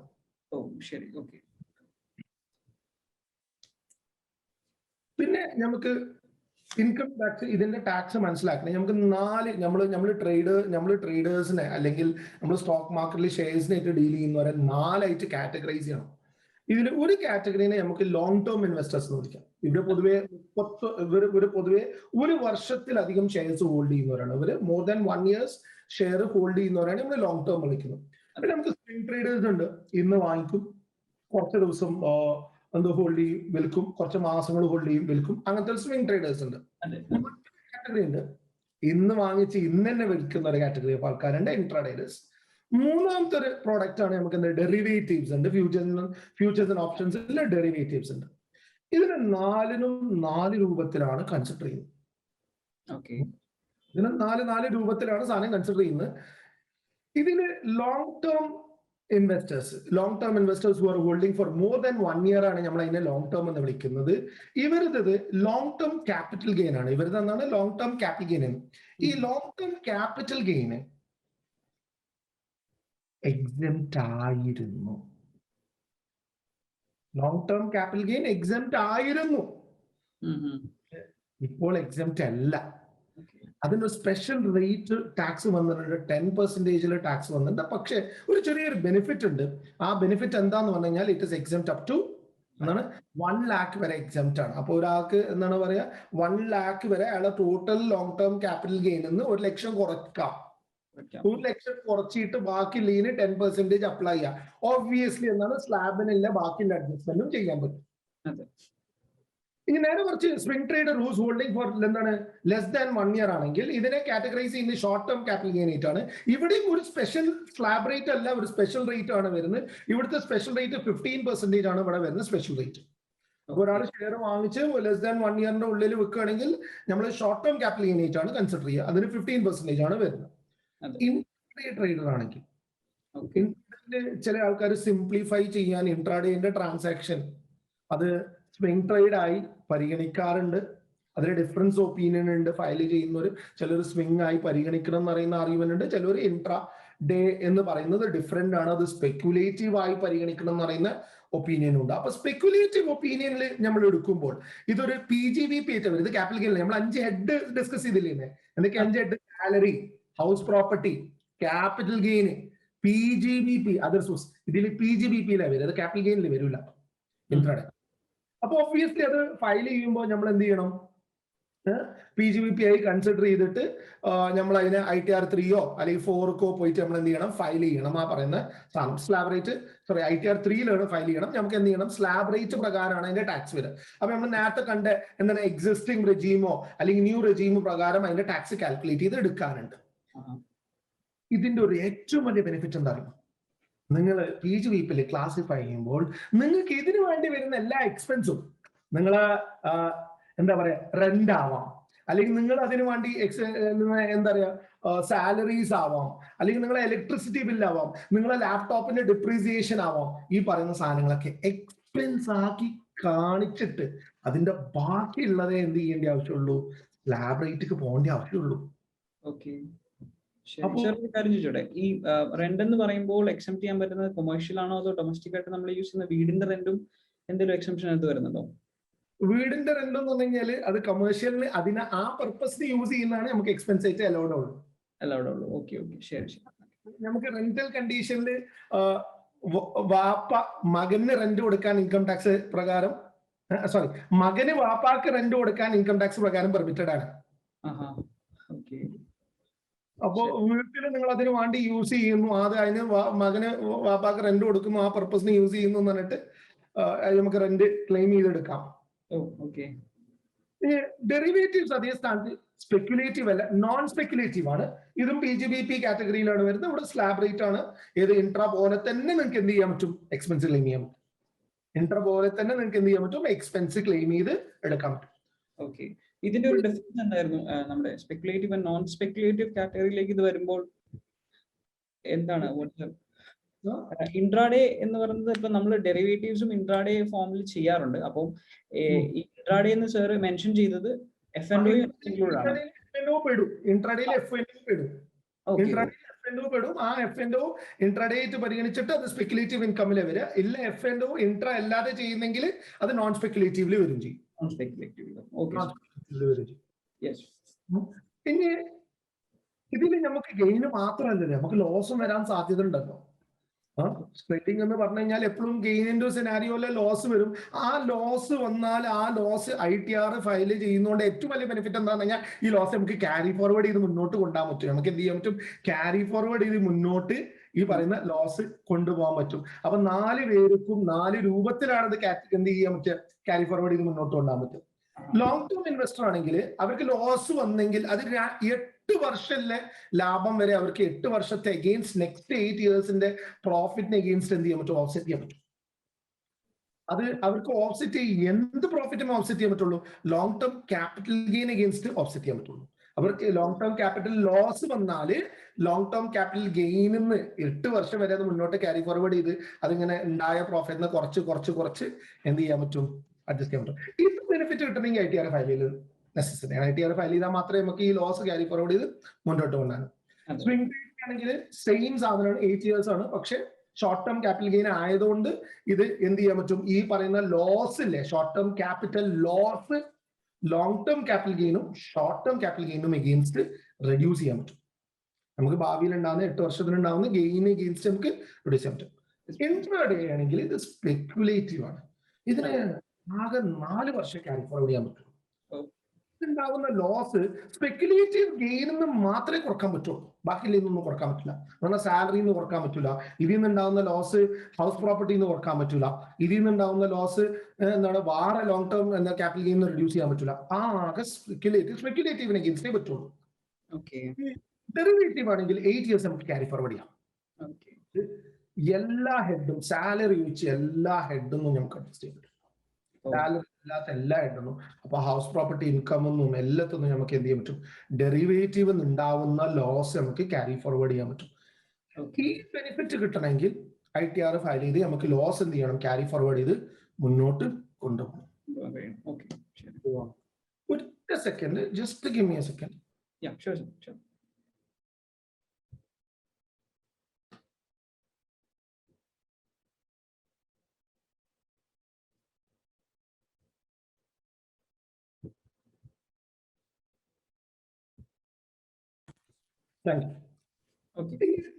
പിന്നെ നമുക്ക് ഇൻകം ടാക്സ്, ഇതിന്റെ ടാക്സ് മനസ്സിലാക്കണം. നമുക്ക് നമ്മൾ ട്രേഡേഴ്സിനെ അല്ലെങ്കിൽ നമ്മൾ സ്റ്റോക്ക് മാർക്കറ്റിൽ ഷെയർസിനായിട്ട് ഡീൽ ചെയ്യുന്നവരെ 4 ആയിട്ട് കാറ്റഗറൈസ് ചെയ്യണം. ഇതിൽ ഒരു കാറ്റഗറിനെ നമുക്ക് ലോങ് ടേം ഇൻവെസ്റ്റേഴ്സ് എന്ന് വിളിക്കാം. ഇവിടെ പൊതുവെ ഒരു വർഷത്തിലധികം ഷെയർസ് ഹോൾഡ് ചെയ്യുന്നവരാണ്. ഇവര് more than 1 year share hold ചെയ്യുന്നവരാണ് നമ്മൾ ലോങ് ടേം വിളിക്കുന്നത്. പിന്നെ നമുക്ക് സ്വിംഗ് ട്രേഡേഴ്സ് ഉണ്ട്, ഇന്ന് വാങ്ങിക്കും, കുറച്ച് ദിവസം ഹോൾഡ് ചെയ്യും വിൽക്കും, കുറച്ച് മാസങ്ങൾ ഹോൾഡ് ചെയ്യും വിൽക്കും, അങ്ങനത്തെ സ്വിംഗ് ട്രേഡേഴ്സ് ഉണ്ട്. കാറ്റഗറി ഉണ്ട് ഇന്ന് വാങ്ങിച്ച് ഇന്ന് തന്നെ വിൽക്കുന്ന ഒരു കാറ്റഗറി ഓഫ് ആൾക്കാരുണ്ട്, ഇൻട്രാഡേഴ്സ്. മൂന്നാമത്തെ ഒരു പ്രോഡക്റ്റ് ആണ് നമുക്ക് ഡെറിവേറ്റീവ്സ് ഉണ്ട്, ഫ്യൂച്ചേഴ്സ് ആൻഡ് ഓപ്ഷൻസിൽ ഡെറിവേറ്റീവ്സ് ഉണ്ട്. ഇതിന് 4നും 4 രൂപത്തിലാണ് കൺസിഡർ ചെയ്യുന്നത്. ഇതിന് 4 രൂപത്തിലാണ് സാധനം കൺസിഡർ ചെയ്യുന്നത്. ഇതിന് long term investors who are holding for more than 1 year ആണ് നമ്മൾ അതിനെ ലോങ് ടേം എന്ന് വിളിക്കുന്നത്. ഇവരുടേത് ലോങ് ടേം ക്യാപിറ്റൽ ഗെയിൻ ആണ്. ഇവരുടെ എന്താണ് ലോങ് ടേം ക്യാപിറ്റൽ ഗെയിൻ ആണ്. ഈ ലോങ് ടേം ക്യാപിറ്റൽ ഗെയിന് എക്സംപ്റ്റ് ആയിരുന്നു. Long term capital gain exempt ആയിരുന്നു, ഇപ്പോൾ എക്സംപ്റ്റ് അല്ല. അതിന് സ്പെഷ്യൽ റേറ്റ് ടാക്സ് വന്നിട്ടുണ്ട്, 10% ടാക്സ് വന്നിട്ടുണ്ട്. പക്ഷെ ഒരു ചെറിയൊരു ബെനിഫിറ്റ് ഉണ്ട്. ആ ബെനിഫിറ്റ് എന്താന്ന് പറഞ്ഞു കഴിഞ്ഞാൽ it is exempt up to എന്താണ് 1 lakh വരെ എക്സംപ്റ്റ് ആണ്. അപ്പൊ ഒരാൾക്ക് എന്താണ് പറയാ 1 lakh വരെ അയാളെ total long term capital gain നിന്ന് 1 ലക്ഷം കുറക്കാം. 1 ലക്ഷം കുറച്ചിട്ട് ബാക്കി ലീന് 10% അപ്ലൈ ചെയ്യാം. ഓബ്വിയസ്ലി എന്താണ് സ്ലാബിനില്ല ബാക്കിയുള്ള അഡ്ജസ്റ്റ്മെന്റും ചെയ്യാൻ പറ്റും. ഇനി നേരെ കുറച്ച് swing trader whose holding for എന്താണ് ലെസ് ദാൻ 1 year ആണെങ്കിൽ ഇതിനെ കാറ്റഗറൈസ് ചെയ്യുന്നത് ഷോർട്ട് ടേം ക്യാപിറ്റൽ ഗെയിൻ ആയിട്ടാണ്. ഇവിടെയും ഒരു സ്പെഷ്യൽ സ്ലാബ് റേറ്റ് അല്ല, ഒരു സ്പെഷ്യൽ റേറ്റ് ആണ് വരുന്നത്. ഇവിടുത്തെ സ്പെഷ്യൽ റേറ്റ് 15% ആണ് ഇവിടെ വരുന്നത് സ്പെഷ്യൽ റേറ്റ്. അപ്പൊ ഒരാൾ ഷെയർ വാങ്ങിച്ച് ലെസ് ദാൻ 1 year ഉള്ളിൽ വെക്കുകയാണെങ്കിൽ നമ്മൾ ഷോർട്ട് ടേം ക്യാപിറ്റൽ ഗെയിൻ ആയിട്ടാണ് കൺസിഡർ ചെയ്യുക. അതിന് 15% ആണ് വരുന്നത്. ഇൻട്രാഡേ ട്രേഡർ ആണെങ്കിൽ ചില ആൾക്കാർ സിംപ്ലിഫൈ ചെയ്യാൻ ഇൻട്രാഡേന്റെ ട്രാൻസാക്ഷൻ അത് സ്വിംഗ് ട്രേഡ് ആയി പരിഗണിക്കാറുണ്ട്. അതിൽ ഡിഫറൻസ് ഒപ്പീനിയൻ ഉണ്ട്. ഫയൽ ചെയ്യുന്നവർ ചിലർ സ്വിംഗ് ആയി പരിഗണിക്കണം എന്ന് പറയുന്ന ആർഗ്യുമെന്റ് ഉണ്ട്. ചിലർ ഇൻട്രാ ഡേ എന്ന് പറയുന്നത് ഡിഫറെന്റ് ആണ്, അത് സ്പെക്യുലേറ്റീവ് ആയി പരിഗണിക്കണം എന്ന് പറയുന്ന ഒപ്പീനിയൻ ഉണ്ട്. അപ്പൊ സ്പെക്യുലേറ്റീവ് ഒപ്പീനിയനിൽ നമ്മൾ എടുക്കുമ്പോൾ ഇതൊരു PGBP ആയിട്ട് വരുന്നത്. ക്യാപിറ്റൽ ഗെയിൻ നമ്മൾ 5 ഹെഡ് ഡിസ്കസ് ചെയ്തില്ലേ? എന്തൊക്കെ 5 head? Salary, house property, capital gain, PGBP, other source. ഇതിൽ PGBPയിലാണ് വരും, അത് ക്യാപിറ്റൽ ഗെയിനിൽ വരില്ല ഇൻട്രാഡേ. അപ്പൊ ഒബ്വിയസ്ലി അത് ഫയൽ ചെയ്യുമ്പോൾ നമ്മൾ എന്ത് ചെയ്യണം? PGBP ആയി കൺസിഡർ ചെയ്തിട്ട് നമ്മൾ അതിനെ ITR 3 അല്ലെങ്കിൽ 4 പോയിട്ട് നമ്മൾ എന്ത് ചെയ്യണം? ഫയൽ ചെയ്യണം. ആ പറയുന്ന സാധനം സ്ലാബ് റേറ്റ്, ITR 3 ഫയൽ ചെയ്യണം. നമുക്ക് എന്ത് ചെയ്യണം? സ്ലാബ് റേറ്റ് പ്രകാരമാണ് അതിന്റെ ടാക്സ് വരിക. അപ്പൊ നമ്മൾ നേരത്തെ കണ്ട എന്താണ് എക്സിസ്റ്റിംഗ് റെജീമോ അല്ലെങ്കിൽ ന്യൂ റെജീമോ പ്രകാരം അതിന്റെ ടാക്സ് കാൽക്കുലേറ്റ് ചെയ്ത് എടുക്കാനുണ്ട്. ഇതിന്റെ ഒരു ഏറ്റവും വലിയ ബെനിഫിറ്റ് എന്താ പറയുക? നിങ്ങൾ PGBPയിൽ ക്ലാസിഫൈ ചെയ്യുമ്പോൾ നിങ്ങൾക്ക് ഇതിനു വേണ്ടി വരുന്ന എല്ലാ എക്സ്പെൻസും നിങ്ങളെ എന്താ പറയാ റെന്റ് ആവാം, അല്ലെങ്കിൽ നിങ്ങൾ അതിനു വേണ്ടി എന്താ പറയാ സാലറീസ് ആവാം, അല്ലെങ്കിൽ നിങ്ങളെ ഇലക്ട്രിസിറ്റി ബില്ല് ആവാം, നിങ്ങളെ ലാപ്ടോപ്പിന്റെ ഡിപ്രീസിയേഷൻ ആവാം. ഈ പറയുന്ന സാധനങ്ങളൊക്കെ എക്സ്പെൻസ് ആക്കി കാണിച്ചിട്ട് അതിന്റെ ബാക്കിയുള്ളതേ എന്ത് ചെയ്യേണ്ട ആവശ്യമുള്ളൂ, സ്ലാബ് റേറ്റിക്ക് പോകേണ്ട ആവശ്യമുള്ളൂ. കാര്യം ചോദിച്ചോട്ടെ, ഈ റെന്റ് എന്ന് പറയുമ്പോൾ എക്സെപ്റ്റ് ചെയ്യാൻ പറ്റുന്നത് കൊമേഴ്ഷ്യൽ ആണോ അതോ ഡൊമസ്റ്റിക് ആയിട്ട് നമ്മൾ യൂസ് ചെയ്യുന്ന വീടിന്റെ റെന്റും എന്തെങ്കിലും എക്സെപ്ഷൻ ആയിട്ട് വരുന്നുണ്ടോ? വീടിന്റെ റെന്റ് എന്ന് പറഞ്ഞു കഴിഞ്ഞാൽ അത് കമേഴ്ഷ്യലിന് അതിന് ആ പർപ്പസിന് യൂസ് ചെയ്യുന്നതാണ് നമുക്ക് എക്സ്പെൻസ് ആയിട്ട് അലൗഡ് ഉള്ളൂ. ഓക്കെ ശരി. നമുക്ക് റെന്റൽ കണ്ടീഷനിൽ വാപ്പ മകന് റെന്റ് കൊടുക്കാൻ ഇൻകം ടാക്സ് പ്രകാരം, സോറി, മകന് വാപ്പാക്ക് റെന്റ് കൊടുക്കാൻ ഇൻകം ടാക്സ് പ്രകാരം പെർമിറ്റഡ് ആണ്. അപ്പോ വീട്ടിൽ നിങ്ങൾ അതിന് വേണ്ടി യൂസ് ചെയ്യുന്നു, അതിന് മകന് വാപ്പാക്ക് റെന്റ് കൊടുക്കുന്നു, ആ പർപ്പസിന് യൂസ് ചെയ്യുന്നു എന്ന് പറഞ്ഞിട്ട് നമുക്ക് റെന്റ് ക്ലെയിം ചെയ്തെടുക്കാം. ഡെറിവേറ്റീവ്സ് അതേ സ്ഥാനത്ത് സ്പെക്യുലേറ്റീവ് അല്ല, നോൺ സ്പെക്യുലേറ്റീവ് ആണ്. ഇതും PGBP കാറ്റഗറിയിലാണ് വരുന്നത്. ഇവിടെ സ്ലാബ് റേറ്റ് ആണ്. ഏത് ഇൻട്രാ പോലെ തന്നെ നിങ്ങൾക്ക് എന്ത് ചെയ്യാൻ പറ്റും, എക്സ്പെൻസ് ക്ലെയിം ചെയ്യാൻ പറ്റും. ഇൻട്രാ പോലെ തന്നെ നിങ്ങൾക്ക് എന്ത് ചെയ്യാൻ പറ്റും, എക്സ്പെൻസ് ക്ലെയിം ചെയ്ത് എടുക്കാൻ പറ്റും. ഇതിന്റെ ഒരു ഡിഫറൻസ് എന്തായിരുന്നു നമ്മുടെ സ്പെക്യുലേറ്റീവ് ആൻഡ് നോൺ സ്പെക്യുലേറ്റീവ് കാറ്റഗറിയിലേക്ക് ഇത് വരുമ്പോൾ എന്താണ്? ഇൻട്രാഡേ എന്ന് പറയുന്നത് ഇപ്പൊ നമ്മൾ ഡെറിവേറ്റീവ്സും ഇൻട്രാഡേ ഫോമിൽ ചെയ്യാറുണ്ട്. അപ്പം ഇൻട്രാഡേ എന്ന് സാർ മെൻഷൻ ചെയ്തത് F&O ഇൻക്ലൂഡ് ആണ്. ആ F&O ഇൻട്രാഡേ ആയിട്ട് പരിഗണിച്ചിട്ട് അത് സ്പെക്യുലേറ്റീവ് ഇൻകമിലെ വരിക. ഇല്ല F&O ഇൻട്രാ അല്ലാതെ ചെയ്യുന്നെങ്കിൽ അത് നോൺ സ്പെക്യുലേറ്റീവില് വരും ചെയ്യും. ഇനി ഇതിൽ നമുക്ക് ഗെയിന് മാത്രമല്ലല്ലോ, നമുക്ക് ലോസും വരാൻ സാധ്യത ഉണ്ടല്ലോ. സ്പ്ലിറ്റിംഗ് എന്ന് പറഞ്ഞു കഴിഞ്ഞാൽ എപ്പോഴും ഗെയിനിന്റെ സിനാരിയോയിലെ ലോസ് വരും. ആ ലോസ് വന്നാൽ ആ ലോസ് ITR ഫയൽ ചെയ്യുന്നതുകൊണ്ട് ഏറ്റവും വലിയ ബെനിഫിറ്റ് എന്താണെന്ന് പറഞ്ഞാൽ ഈ ലോസ് നമുക്ക് ക്യാരി ഫോർവേഡ് ചെയ്ത് മുന്നോട്ട് കൊണ്ടുപോകാൻ പറ്റും. നമുക്ക് എന്ത് ചെയ്യാൻ പറ്റും, ക്യാരി ഫോർവേഡ് ചെയ്ത് മുന്നോട്ട് ഈ പറയുന്ന ലോസ് കൊണ്ടുപോകാൻ പറ്റും. അപ്പൊ 4 പേർക്കും 4 രൂപത്തിലാണ് ഇത് എന്ത് ചെയ്യാൻ പറ്റുക, ക്യാരി ഫോർവേഡ് ചെയ്ത് മുന്നോട്ട് കൊണ്ടുപോകാൻ പറ്റും. ലോങ് ടേം ഇൻവെസ്റ്റർ ആണെങ്കിൽ അവർക്ക് ലോസ് വന്നെങ്കിൽ അത് 8 വർഷത്തിലെ ലാഭം വരെ അവർക്ക് 8 വർഷത്തെ അഗെയിൻസ്റ്റ് നെക്സ്റ്റ് 8 ഇയേഴ്സിന്റെ പ്രോഫിറ്റിന് അഗെയിൻസ്റ്റ് എന്ത് ചെയ്യാൻ പറ്റും, ഓഫ്സെറ്റ് ചെയ്യാൻ പറ്റും. അത് അവർക്ക് ഓഫ്സെറ്റ് എന്ത് പ്രോഫിറ്റും ഓഫ്സെറ്റ് ചെയ്യാൻ പറ്റുള്ളൂ, long term capital gain against offset ചെയ്യാൻ പറ്റുള്ളൂ. അവർക്ക് ലോങ് ടേം ക്യാപിറ്റൽ ലോസ് വന്നാല് ലോങ് ടേം ക്യാപിറ്റൽ ഗെയിനിന്ന് 8 വർഷം വരെ അത് മുന്നോട്ട് ക്യാരി ഫോർവേഡ് ചെയ്ത് അതിങ്ങനെ ഉണ്ടായ പ്രോഫിറ്റിന് കുറച്ച് എന്ത് ചെയ്യാൻ പറ്റും, അഡ്ജസ്റ്റ് ചെയ്യാൻ പറ്റും. ഇത് ബെനിഫിറ്റ് കിട്ടണമെങ്കിൽ ITR ഫയൽ ചെയ്ത് നെസസറി ആണ്. ITR ഫയൽ ചെയ്താൽ മാത്രമേ നമുക്ക് ഈ ലോസ് ക്യാരി ഫോർവേഡ് ചെയ്ത് മുന്നോട്ട് കൊണ്ടുപോകാൻ. സ്വിംഗ് ട്രേഡിംഗ് ആണെങ്കിൽ സെയിം സാധനമാണ്, 8 ഇയേഴ്സ് ആണ്. പക്ഷെ ഷോർട്ട് ടേം ക്യാപിറ്റൽ ഗെയിൻ ആയതുകൊണ്ട് ഇത് എന്ത് ചെയ്യാൻ പറ്റും, ഈ പറയുന്ന ലോസ് ഇല്ലേ, short term capital loss long term capital ഗെയിനും ഷോർട്ട് ടേം ക്യാപിറ്റൽ ഗെയിനും എഗെയിൻസ്റ്റ് റെഡ്യൂസ് ചെയ്യാൻ പറ്റും. നമുക്ക് ഭാവിയിൽ ഉണ്ടാകുന്ന 8 വർഷത്തിനുണ്ടാവുന്ന ഗെയിൻ എഗെയിൻസ്റ്റ് നമുക്ക് റെഡ്യൂസ് ചെയ്യാൻ പറ്റും. ഇൻട്രാഡേ ആണെങ്കിൽ ഇത് സ്പെക്യുലേറ്റീവ് ആണ്. ഇതിന് ആകെ 4 വർഷം ക്യാരി ഫോർവേഡ് ചെയ്യാൻ പറ്റും. ഉണ്ടാവുന്ന ലോസ് സ്പെക്യുലേറ്റീവ് ഗെയിനിൽ നിന്ന് മാത്രമേ കുറക്കാൻ പറ്റുള്ളൂ, ബാക്കിയിൽ നിന്നൊന്നും കുറക്കാൻ പറ്റില്ല. നമ്മുടെ സാലറിയിൽ നിന്ന് കുറക്കാൻ പറ്റില്ല, ഇതിൽ നിന്നുണ്ടാവുന്ന ലോസ് ഹൗസ് പ്രോപ്പർട്ടിയിൽ നിന്ന് കുറക്കാൻ പറ്റില്ല, ഇതിൽ നിന്നുണ്ടാവുന്ന ലോസ് എന്താണ് വേറെ ലോങ് ടേം എന്ന ക്യാപിറ്റൽ ഗെയിൻ റിഡ്യൂസ് ചെയ്യാൻ പറ്റില്ല. ആകെ സ്പെക്യുലേറ്റീവിന് അഗെയിൻസ്റ്റേ പറ്റുള്ളൂ. ഡെറിവേറ്റീവ് ആണെങ്കിൽ 8 ഇയേഴ്സ് നമുക്ക് ക്യാരി ഫോർവേഡ് ചെയ്യാം. എല്ലാ ഹെഡും സാലറി വെച്ച് എല്ലാ ഹെഡും നമുക്ക് അഡ്ജസ്റ്റ് ചെയ്യാൻ പറ്റും. സാലറി ഇല്ലാത്ത എല്ലാ ഹെഡൊന്നും. അപ്പൊ ഹൗസ് പ്രോപ്പർട്ടി ഇൻകം ഒന്നും എല്ലാത്തൊന്നും നമുക്ക് എന്ത് ചെയ്യാൻ പറ്റും, ഡെറിവേറ്റീവ് ഉണ്ടാവുന്ന ലോസ് നമുക്ക് ക്യാരി ഫോർവേഡ് ചെയ്യാൻ പറ്റും. ഈ ബെനിഫിറ്റ് കിട്ടണമെങ്കിൽ ITR ഫയൽ ചെയ്ത് നമുക്ക് ലോസ് എന്ത് ചെയ്യണം, ക്യാരി ഫോർവേഡ് ചെയ്ത് മുന്നോട്ട് കൊണ്ടുപോകണം. ഒറ്റ second, just give me A second.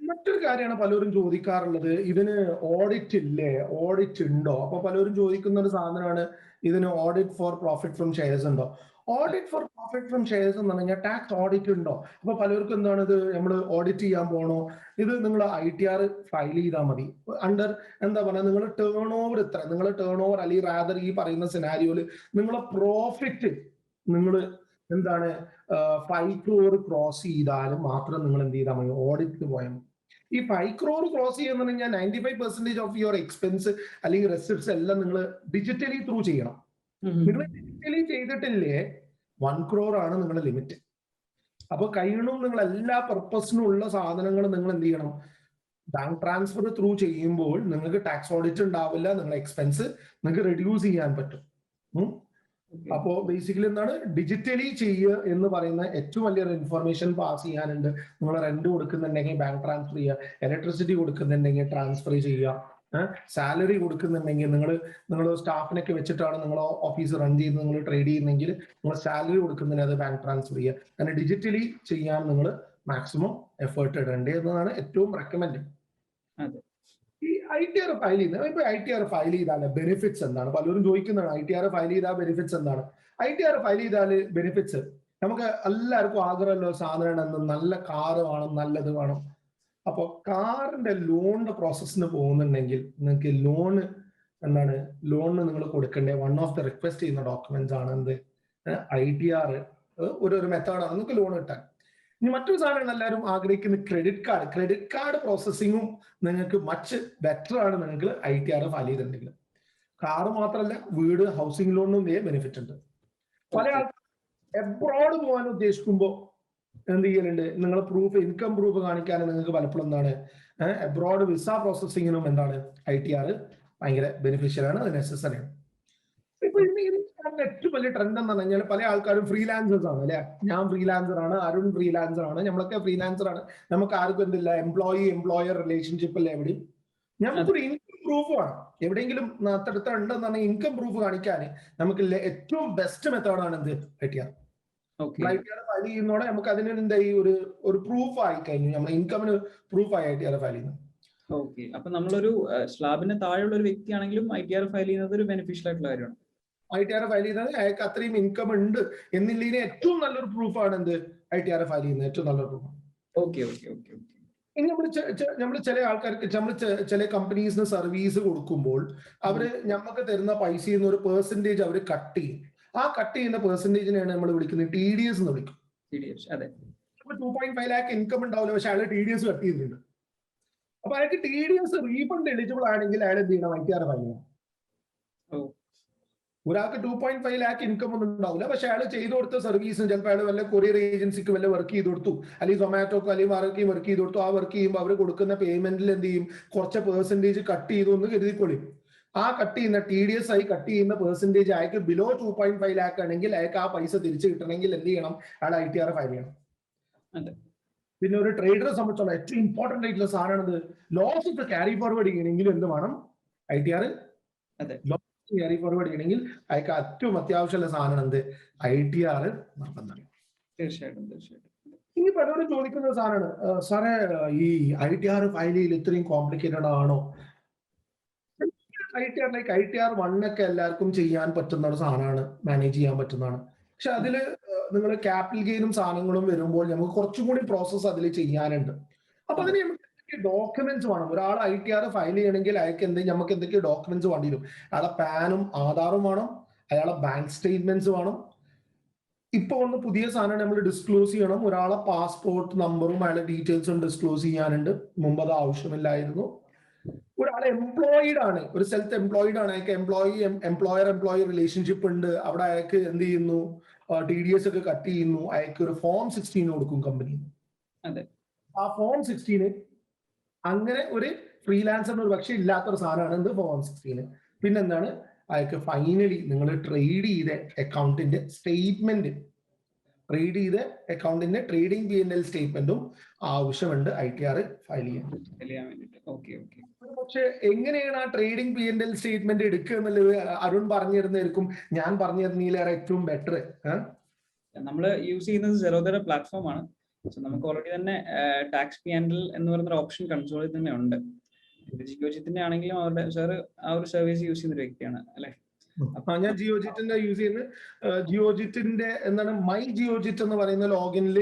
മറ്റൊരു കാര്യമാണ് പലരും ചോദിക്കാറുള്ളത്, ഇതിന് ഓഡിറ്റ് ഇല്ലേ, ഓഡിറ്റ് ഉണ്ടോ? അപ്പൊ പലരും ചോദിക്കുന്ന ഒരു സാധനമാണ്, ഇതിന് audit for profit from shares ഉണ്ടോ? Audit for profit from shares എന്ന് പറഞ്ഞാൽ ടാക്സ് ഓഡിറ്റ് ഉണ്ടോ? അപ്പൊ പലർക്കും എന്താണ്, ഇത് നമ്മൾ ഓഡിറ്റ് ചെയ്യാൻ പോണോ? ഇത് നിങ്ങൾ ITR ഫയൽ ചെയ്താൽ മതി. അണ്ടർ എന്താ പറയുക, നിങ്ങൾ ടേൺ ഓവർ ഇത്ര, നിങ്ങൾ ടേൺ ഓവർ അല്ലെങ്കിൽ റാദർ ഈ പറയുന്ന സിനാരിയോയില് നിങ്ങളെ പ്രോഫിറ്റ് നിങ്ങൾ എന്താണ് 5 crore ക്രോസ് ചെയ്താലും മാത്രം നിങ്ങൾ എന്ത് ചെയ്താൽ മതി, ഓഡിറ്റ് പോയാൽ മതി. ഈ 5 crore ക്രോസ് ചെയ്യുന്ന കഴിഞ്ഞാൽ 95% ഓഫ് യുവർ എക്സ്പെൻസ് അല്ലെങ്കിൽ റെസിപ്റ്റ്സ് എല്ലാം നിങ്ങൾ ഡിജിറ്റലി ത്രൂ ചെയ്യണം. നിങ്ങൾ ഡിജിറ്റലി ചെയ്തിട്ടില്ലേ 1 crore ആണ് നിങ്ങളുടെ ലിമിറ്റ്. അപ്പൊ കഴിയണം നിങ്ങൾ എല്ലാ പർപ്പസിനും ഉള്ള സാധനങ്ങൾ നിങ്ങൾ എന്ത് ചെയ്യണം, ബാങ്ക് ട്രാൻസ്ഫർ ത്രൂ ചെയ്യുമ്പോൾ നിങ്ങൾക്ക് ടാക്സ് ഓഡിറ്റ് ഉണ്ടാവില്ല, നിങ്ങളുടെ എക്സ്പെൻസ് നിങ്ങൾക്ക് റെഡ്യൂസ് ചെയ്യാൻ പറ്റും. അപ്പോ ബേസിക്കലി എന്താണ് ഡിജിറ്റലി ചെയ്യുക എന്ന് പറയുന്ന ഏറ്റവും വലിയൊരു ഇൻഫർമേഷൻ പാസ് ചെയ്യാനുണ്ട്. നിങ്ങൾ റെന്റ് കൊടുക്കുന്നുണ്ടെങ്കിൽ ബാങ്ക് ട്രാൻസ്ഫർ ചെയ്യുക, ഇലക്ട്രിസിറ്റി കൊടുക്കുന്നുണ്ടെങ്കിൽ ട്രാൻസ്ഫർ ചെയ്യുക, സാലറി കൊടുക്കുന്നുണ്ടെങ്കിൽ നിങ്ങൾ സ്റ്റാഫിനൊക്കെ വെച്ചിട്ടാണ് നിങ്ങൾ ഓഫീസ് റൺ ചെയ്ത് നിങ്ങൾ ട്രേഡ് ചെയ്യുന്നെങ്കിൽ നിങ്ങൾ സാലറി കൊടുക്കുന്നുണ്ടെങ്കിൽ അത് ബാങ്ക് ട്രാൻസ്ഫർ ചെയ്യുക. അങ്ങനെ ഡിജിറ്റലി ചെയ്യാൻ നിങ്ങൾ മാക്സിമം എഫേർട്ട് ഇടേണ്ടത് എന്നതാണ് ഏറ്റവും റെക്കമെൻഡ്. ഈ ITR ഫയൽ ചെയ്യുന്നത്, ഇപ്പൊ ITR ഫയൽ ചെയ്താൽ ബെനിഫിറ്റ്സ് എന്താണ്? പലരും ചോദിക്കുന്നതാണ് ITR ഫയൽ ചെയ്താൽ ബെനിഫിറ്റ്സ് എന്താണ്? ITR ഫയൽ ചെയ്താൽ ബെനിഫിറ്റ്സ്, നമുക്ക് എല്ലാവർക്കും ആഗ്രഹമുള്ള സാധനം, നല്ല കാറ് വേണം, നല്ലത് വേണം. അപ്പൊ കാറിന്റെ ലോണിന്റെ പ്രോസസ്സിന് പോകുന്നുണ്ടെങ്കിൽ നിങ്ങൾക്ക് ലോണിന് നിങ്ങൾ കൊടുക്കേണ്ടത് വൺ ഓഫ് ദ റിക്വസ്റ്റ് ചെയ്യുന്ന ഡോക്യുമെന്റ്സ് ആണ് എന്ത്, ITR ഒരു മെത്തേഡാണ് നിങ്ങൾക്ക് ലോൺ കിട്ടാൻ. ഇനി മറ്റൊരു സാധനമാണ് എല്ലാവരും ആഗ്രഹിക്കുന്ന ക്രെഡിറ്റ് കാർഡ് പ്രോസസ്സിങ്ങും നിങ്ങൾക്ക് മച്ച് ബെറ്റർ ആണ് നിങ്ങൾക്ക് ITR ഫയൽ ചെയ്തിട്ടുണ്ടെങ്കിൽ. കാറ് മാത്രമല്ല, വീട്, ഹൗസിംഗ് ലോണിനും ബെനിഫിറ്റ് ഉണ്ട്. പല ആൾക്കാരും എബ്രോഡ് പോകാൻ ഉദ്ദേശിക്കുമ്പോൾ എന്ത് ചെയ്യലുണ്ട്, നിങ്ങൾ ഇൻകം പ്രൂഫ് കാണിക്കാൻ നിങ്ങൾക്ക് പലപ്പോഴും എന്താണ് എബ്രോഡ് വിസ പ്രോസസ്സിങ്ങിനും എന്താണ് ITR ഭയങ്കര ബെനിഫിഷ്യൽ ആണ്, അത് നെസസറി ആണ്. ഇപ്പൊ ഏറ്റവും വലിയ ട്രെൻഡ് എന്ന് പറഞ്ഞാൽ പല ആൾക്കാരും ഫ്രീലാൻസേഴ്സ് ആണ് അല്ലെ. ഞാൻ ഫ്രീലാൻസർ ആണ്, അരുൺ ഫ്രീലാൻസർ ആണ്, നമ്മളൊക്കെ ഫ്രീലാൻസർ ആണ്. നമുക്ക് ആർക്കും എന്തില്ല എംപ്ലോയർ റിലേഷൻഷിപ്പിൽ എവിടെയും നമുക്കൊരു ഇൻകം പ്രൂഫ് വേണം. എവിടെയെങ്കിലും അടുത്ത ഉണ്ടെന്ന് പറഞ്ഞാൽ ഇൻകം പ്രൂഫ് കാണിക്കാൻ നമുക്ക് ഏറ്റവും ബെസ്റ്റ് മെത്തേഡാണ് എന്ത് ITR. ITR ഫയൽ ചെയ്യുന്നതോടെ നമുക്ക് അതിന് എന്താ ഒരു പ്രൂഫ് ആയി കഴിഞ്ഞു, നമ്മുടെ ഇൻകമിന് പ്രൂഫായി ITR ഫയൽ ചെയ്യുന്നത്. ഓക്കെ, അപ്പൊ നമ്മളൊരു സ്ലാബിന് താഴെയുള്ള ഒരു വ്യക്തിയാണെങ്കിലും ITR ഫയൽ ചെയ്യുന്നത് ഒരു ബെനിഫിഷ്യൽ ആയിട്ടുള്ള കാര്യമാണ്. ITR ഫയൽ ചെയ്യുന്നത് അയാൾക്ക് അത്രയും ഇൻകം ഉണ്ട് എന്നില്ലതിന് ഏറ്റവും നല്ലൊരു പ്രൂഫാണ് എന്ത് ITR ഫയൽ ചെയ്യുന്നത്, ഏറ്റവും നല്ലൊരു പ്രൂഫാണ്. ഇനി നമ്മൾ ചില ആൾക്കാർക്ക് ചില കമ്പനീസിന് സർവീസ് കൊടുക്കുമ്പോൾ അവര് നമുക്ക് തരുന്ന പൈസയിൽ നിന്ന് ഒരു പെർസെന്റേജ് അവർ കട്ട് ചെയ്യും. ആ കട്ട് ചെയ്യുന്ന പെർസെന്റേജിനെയാണ് നമ്മൾ വിളിക്കുന്നത് TDS എന്ന് വിളിക്കും. 2.5 lakh ഇൻകം ഉണ്ടാവില്ല, പക്ഷെ അയാൾ TDS കട്ട് ചെയ്തിട്ടുണ്ട്. അപ്പൊ അയാൾക്ക് TDS റീഫണ്ട് എലിജിബിൾ ആണെങ്കിൽ അയാൾ എന്ത് ചെയ്യണം, ITR ഫയൽ ചെയ്യണം. ഒരാൾക്ക് 2.5 lakh ഇൻകം ഒന്നും ഉണ്ടാവില്ല, പക്ഷെ അയാൾ ചെയ്തു കൊടുത്ത സർവീസിന് ചിലപ്പോൾ അയാൾ വല്ല കൊറിയർ ഏജൻസിക്ക് വല്ല വർക്ക് ചെയ്ത് കൊടുത്തു, അല്ലെങ്കിൽ സൊമാറ്റോക്കോ അല്ലെങ്കിൽ ആർക്കും വർക്ക് ചെയ്ത് കൊടുത്തു. ആ വർക്ക് ചെയ്യുമ്പോൾ അവർ കൊടുക്കുന്ന പേയ്മെന്റിൽ എന്ത് ചെയ്യും, കുറച്ച് പെർസെന്റേജ് കട്ട് ചെയ്തു എന്ന് കരുതിക്കൊള്ളി. ആ കട്ട് ചെയ്യുന്ന TDS ആയി കട്ട് ചെയ്യുന്ന പെർസെന്റേജ് അയാൾക്ക് ബിലോ 2.5 lakh ആണെങ്കിൽ അയാൾക്ക് ആ പൈസ തിരിച്ചു കിട്ടണമെങ്കിൽ എന്ത് ചെയ്യണം, അയാൾ ITR ഫയൽ ചെയ്യണം. പിന്നെ ഒരു ട്രേഡറെ സംബന്ധിച്ചുള്ള ഏറ്റവും ഇമ്പോർട്ടന്റ് ആയിട്ടുള്ള സാധനമാണത്, ലോസ് ഒക്കെ ക്യാരി ഫോർവേഡ് ചെയ്യണമെങ്കിൽ എന്ത് വേണം, ITR ക്യാരി ഫോർവേഡ് ചെയ്യണമെങ്കിൽ അയാൾക്ക് ഏറ്റവും അത്യാവശ്യമുള്ള സാധനം എന്ത്, ITR നിർബന്ധമാണ്. തീർച്ചയായിട്ടും. ഇനി പലരും ചോദിക്കുന്ന സാധനമാണ്, സാറേ ഈ ITR ഫയൽ ചെയ്യൽ ഇത്രയും കോംപ്ലിക്കേറ്റഡ് ആണോ? ITR 1 ഒക്കെ എല്ലാവർക്കും ചെയ്യാൻ പറ്റുന്ന ഒരു സാധനമാണ്, മാനേജ് ചെയ്യാൻ പറ്റുന്നതാണ്. പക്ഷെ അതില് നിങ്ങൾ ക്യാപിറ്റൽ ഗെയിനും സാധനങ്ങളും വരുമ്പോൾ നമുക്ക് കുറച്ചും കൂടി പ്രോസസ്സ് അതിൽ ചെയ്യാനുണ്ട്. അപ്പൊ അതിന് നമുക്ക് ഡോക്യുമെന്റ്സ് വേണം. ഒരാൾ ITR ഫയൽ ചെയ്യണമെങ്കിൽ അയാൾക്ക് നമുക്ക് എന്തൊക്കെ ഡോക്യുമെന്റ്സ് വേണ്ടി വരും. അയാളെ പാനും ആധാറും വേണം, അയാളെ ബാങ്ക് സ്റ്റേറ്റ്മെന്റ്സ് വേണം. ഇപ്പൊ ഒന്ന് പുതിയ സാധനം നമ്മൾ ഡിസ്ക്ലോസ് ചെയ്യണം, ഒരാളെ പാസ്പോർട്ട് നമ്പറും അയാളുടെ ഡീറ്റെയിൽസും ഡിസ്ക്ലോസ് ചെയ്യാനുണ്ട്. മുമ്പ് അത് ആവശ്യമില്ലായിരുന്നു. ഒരാൾ എംപ്ലോയിഡ് ആണ്, ഒരു സ്ഥലത്ത് എംപ്ലോയിഡ് ആണ്, അയാൾക്ക് എംപ്ലോയർ റിലേഷൻഷിപ്പ് ഉണ്ട്, അവിടെ അയാൾക്ക് എന്ത് ചെയ്യുന്നു, TDS ഒക്കെ കട്ട് ചെയ്യുന്നു, അയാൾക്ക് ഒരു Form 16 കൊടുക്കും കമ്പനി. ആ Form 16 അങ്ങനെ ഒരു ഫ്രീലാൻസറിന് ഒരു പക്ഷേ ഇല്ലാത്തൊരു സാധനമാണ് എന്ത് Form 16. പിന്നെന്താണ്, അയാൾക്ക് ഫൈനലി നിങ്ങൾ ട്രേഡ് ചെയ്ത അക്കൗണ്ടിന്റെ സ്റ്റേറ്റ്മെന്റ്, ട്രേഡിംഗ് P&L സ്റ്റേറ്റ്മെന്റും ആവശ്യമുണ്ട് ITR ഫയൽ ചെയ്യാൻ വേണ്ടിയിട്ട്. പക്ഷെ എങ്ങനെയാണ് ആ ട്രേഡിംഗ് P&L സ്റ്റേറ്റ്മെന്റ് എടുക്കുക എന്നുള്ളത് അരുൺ പറഞ്ഞു തരുന്നതായിരിക്കും ഞാൻ പറഞ്ഞു തരുന്നതിലേറെ ഏറ്റവും ബെറ്റർ. നമ്മൾ യൂസ് ചെയ്യുന്നത് Zerodha പ്ലാറ്റ്ഫോം ആണ്. നമുക്ക് ഓൾറെഡി തന്നെ ടാക്സ് P&L എന്ന് പറയുന്ന ഓപ്ഷൻ കൺസോളിൽ തന്നെ ഉണ്ട്. ജിയോജിത്തിന്റെ ആണെങ്കിലും അവരുടെ ആ ഒരു സർവീസ് യൂസ് ചെയ്യുന്ന ഒരു വ്യക്തിയാണ് അല്ലെ. ഞാൻ ജിയോജിറ്റിന്റെ യൂസ് ചെയ്യുന്നത്. ജിയോജിറ്റിന്റെ എന്താണ് മൈ ജിയോജിറ്റ് എന്ന് പറയുന്ന ലോഗിനിൽ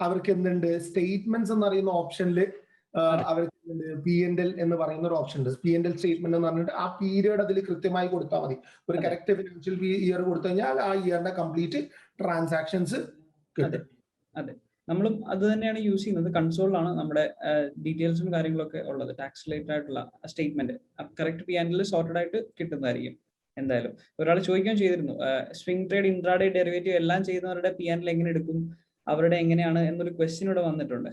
അവർക്ക് എന്തുണ്ട്, സ്റ്റേറ്റ്മെന്റ്സ് എന്ന് പറയുന്ന ഓപ്ഷനിൽ അവർക്ക് P&L എന്ന് പറയുന്ന ഒരു ഓപ്ഷൻ ഉണ്ട്. P&L സ്റ്റേറ്റ്മെന്റ് എന്ന് പറഞ്ഞിട്ട് ആ പീരിയഡ് അതിൽ കൃത്യമായി കൊടുത്താൽ മതി. ഒരു കറക്റ്റ് ഫിനാൻഷ്യൽ ഇയർ കൊടുത്തു കഴിഞ്ഞാൽ ആ ഇയറിന്റെ കംപ്ലീറ്റ് ട്രാൻസാക്ഷൻസ് കിട്ടും. അതെ, നമ്മളും അത് തന്നെയാണ് യൂസ് ചെയ്യുന്നത്. കൺസോളിലാണ് നമ്മുടെ ഡീറ്റെയിൽസും കാര്യങ്ങളൊക്കെ ഉള്ളത്. ടാക്സ് റിലേറ്റഡ് ആയിട്ടുള്ള സ്റ്റേറ്റ്മെന്റ് കറക്റ്റ് P&L സോർട്ടഡ് ആയിട്ട് കിട്ടുന്നതായിരിക്കും. എന്തായാലും ഒരാൾ ചോദിക്കുകയും ചെയ്തിരുന്നു, സ്വിംഗ് ട്രേഡ്, ഇൻട്രാഡേ ഡെറിവേറ്റീവ് എല്ലാം ചെയ്യുന്നവരുടെ P&L എങ്ങനെ എടുക്കും, അവരുടെ എങ്ങനെയാണ് എന്നൊരു ക്വസ്റ്റ്യൻ ഇവിടെ വന്നിട്ടുണ്ട്.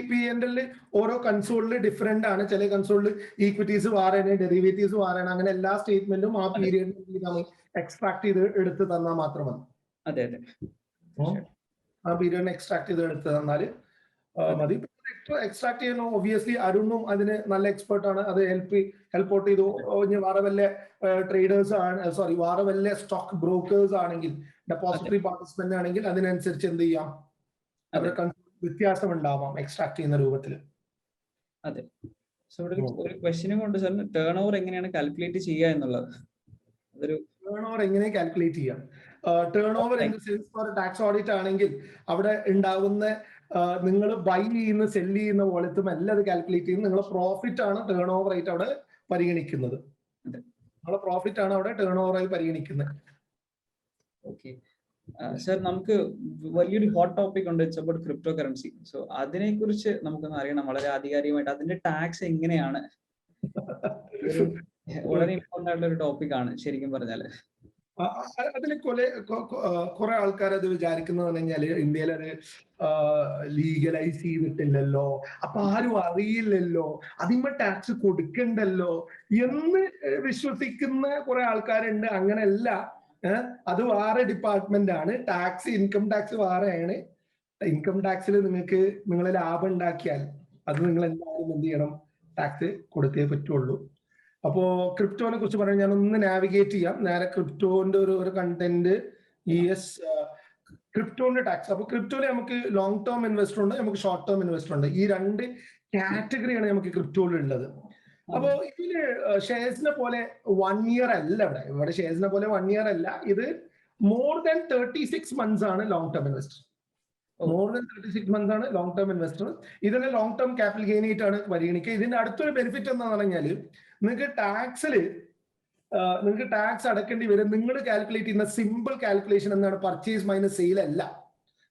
P&L ഓരോ കൺസോളില് ഡിഫറെന്റ് ആണ്. ചില കൺസോളിൽ ഈക്വിറ്റീസ് വാറാണ്, ഡെറിവേറ്റീവ്സ് വാറാണ്, അങ്ങനെ എല്ലാ സ്റ്റേറ്റ്മെന്റും ആ പീരിയഡിൽ നമ്മൾ എക്സ്ട്രാക്ട് ചെയ്ത് എടുത്ത് തന്നാൽ മാത്രം മതി. അതെ അതെ, ആ പീരിയഡിന് എക്സ്ട്രാക്ട് ചെയ്ത് എടുത്ത് തന്നാല് മതി. എക്സ്ട്രാക്ട് ചെയ്യുന്നു ഒബിയസ്ലി അരുണും അതിന് നല്ല എക്സ്പെർട്ട് ആണ്. അത് ഹെൽപ്പ് ഔട്ട് ചെയ്തു. വേറെ വല്ല ട്രേഡേഴ്സ് ആണ്, സോറി, വേറെ വല്ല സ്റ്റോക്ക് ബ്രോക്കേഴ്സ് ആണെങ്കിൽ, ഡെപ്പോസിറ്ററി പാർട്ടിസിപ്പന്റ് ആണെങ്കിൽ അതിനനുസരിച്ച് എന്ത് ചെയ്യാം, അവരുടെ വ്യത്യാസം ഉണ്ടാവാം എക്സ്ട്രാക്ട് ചെയ്യുന്ന രൂപത്തിൽ. അതെ. സോ ഇവിടെ ഒരു ക്വസ്റ്റ്യനും കൊണ്ട് സാറിന് ടേൺ ഓവർ എങ്ങനെയാണ് കാൽക്കുലേറ്റ് ചെയ്യുക എന്നുള്ളത്. അതൊരു ടേൺ ഓവർ എങ്ങനെ കാൽക്കുലേറ്റ് ചെയ്യാം? Turn over in the sense for tax audit ആണെങ്കിൽ അവിടെ ഉണ്ടാവുന്ന നിങ്ങൾ ബൈ ചെയ്യുന്ന സെല് ചെയ്യുന്ന വോളത്തും എല്ലാം അത് കാൽക്കുലേറ്റ് ചെയ്യുന്നത്. നിങ്ങളെ പ്രോഫിറ്റ് ആണ് ടേൺ ഓവർ ആയിട്ട് അവിടെ പരിഗണിക്കുന്നത്. നിങ്ങളെ പ്രോഫിറ്റ് ആണ് അവിടെ ടേൺ ഓവർ ആയി പരിഗണിക്കുന്നത്. ഓക്കെ സർ, നമുക്ക് വലിയൊരു ഹോട്ട് ടോപ്പിക് ഉണ്ട്, it's about crypto currency. So അതിനെ കുറിച്ച് നമുക്കൊന്ന് അറിയണം വളരെ ആധികാരികമായിട്ട്. അതിന്റെ ടാക്സ് എങ്ങനെയാണ്? വളരെ ഇമ്പോർട്ടന്റ് ആയിട്ടുള്ള ഒരു ടോപ്പിക് ആണ് ശരിക്കും പറഞ്ഞാല്. അതിൽ കുറെ ആൾക്കാർ അത് വിചാരിക്കുന്നത് പറഞ്ഞാല് ഇന്ത്യയിൽ അത് ലീഗലൈസ് ചെയ്തിട്ടില്ലല്ലോ, അപ്പൊ ആരും അറിയില്ലല്ലോ, അതിന്മേൽ ടാക്സ് കൊടുക്കണ്ടല്ലോ എന്ന് വിശ്വസിക്കുന്ന കുറെ ആൾക്കാരുണ്ട്. അങ്ങനെയല്ല, അത് വേറെ ഡിപ്പാർട്ട്മെന്റ് ആണ്. ടാക്സ്, ഇൻകം ടാക്സ് വേറെയാണ്. ഇൻകം ടാക്സിൽ നിങ്ങൾക്ക് നിങ്ങൾ ലാഭം ഉണ്ടാക്കിയാൽ അത് നിങ്ങൾ എന്തായാലും എന്ത് ചെയ്യണം, ടാക്സ് കൊടുത്തേ പറ്റുള്ളൂ. അപ്പോ ക്രിപ്റ്റോനെ കുറിച്ച് പറയാൻ ഞാൻ ഒന്ന് നാവിഗേറ്റ് ചെയ്യാം നേരെ ക്രിപ്റ്റോന്റെ ഒരു കണ്ടന്റ്. ക്രിപ്റ്റോന്റെ ടാക്സ്. അപ്പൊ ക്രിപ്റ്റോയിൽ നമുക്ക് ലോങ് ടേം ഇൻവെസ്റ്റർ ഉണ്ട്, നമുക്ക് ഷോർട്ട് ടേം ഇൻവെസ്റ്റർ ഉണ്ട്. ഈ രണ്ട് കാറ്റഗറിയാണ് നമുക്ക് ക്രിപ്റ്റോയിൽ ഉള്ളത്. അപ്പോ ഇതില് ഷെയർസിനെ പോലെ 1 ഇയർ അല്ല, ഇവിടെ ഷെയർസിനെ പോലെ 1 ഇയർ അല്ല. ഇത് മോർ ദാൻ 36 months ആണ് long term investor. More than 36 months ആണ് ലോങ് ടേം ഇൻവെസ്റ്റർ. ഇതിനെ ലോങ് ടേം ക്യാപിറ്റൽ ഗെയിൻ ആയിട്ടാണ് പരിഗണിക്കുക. ഇതിന്റെ അടുത്തൊരു ബെനിഫിറ്റ് എന്താണെന്ന് പറഞ്ഞാൽ നിങ്ങൾക്ക് ടാക്സ് അടക്കേണ്ടി വരും. നിങ്ങൾ കാൽക്കുലേറ്റ് ചെയ്യുന്ന സിമ്പിൾ കാൽക്കുലേഷൻ എന്താണ്? പർച്ചേസ് മൈനസ് സെയിൽ അല്ല.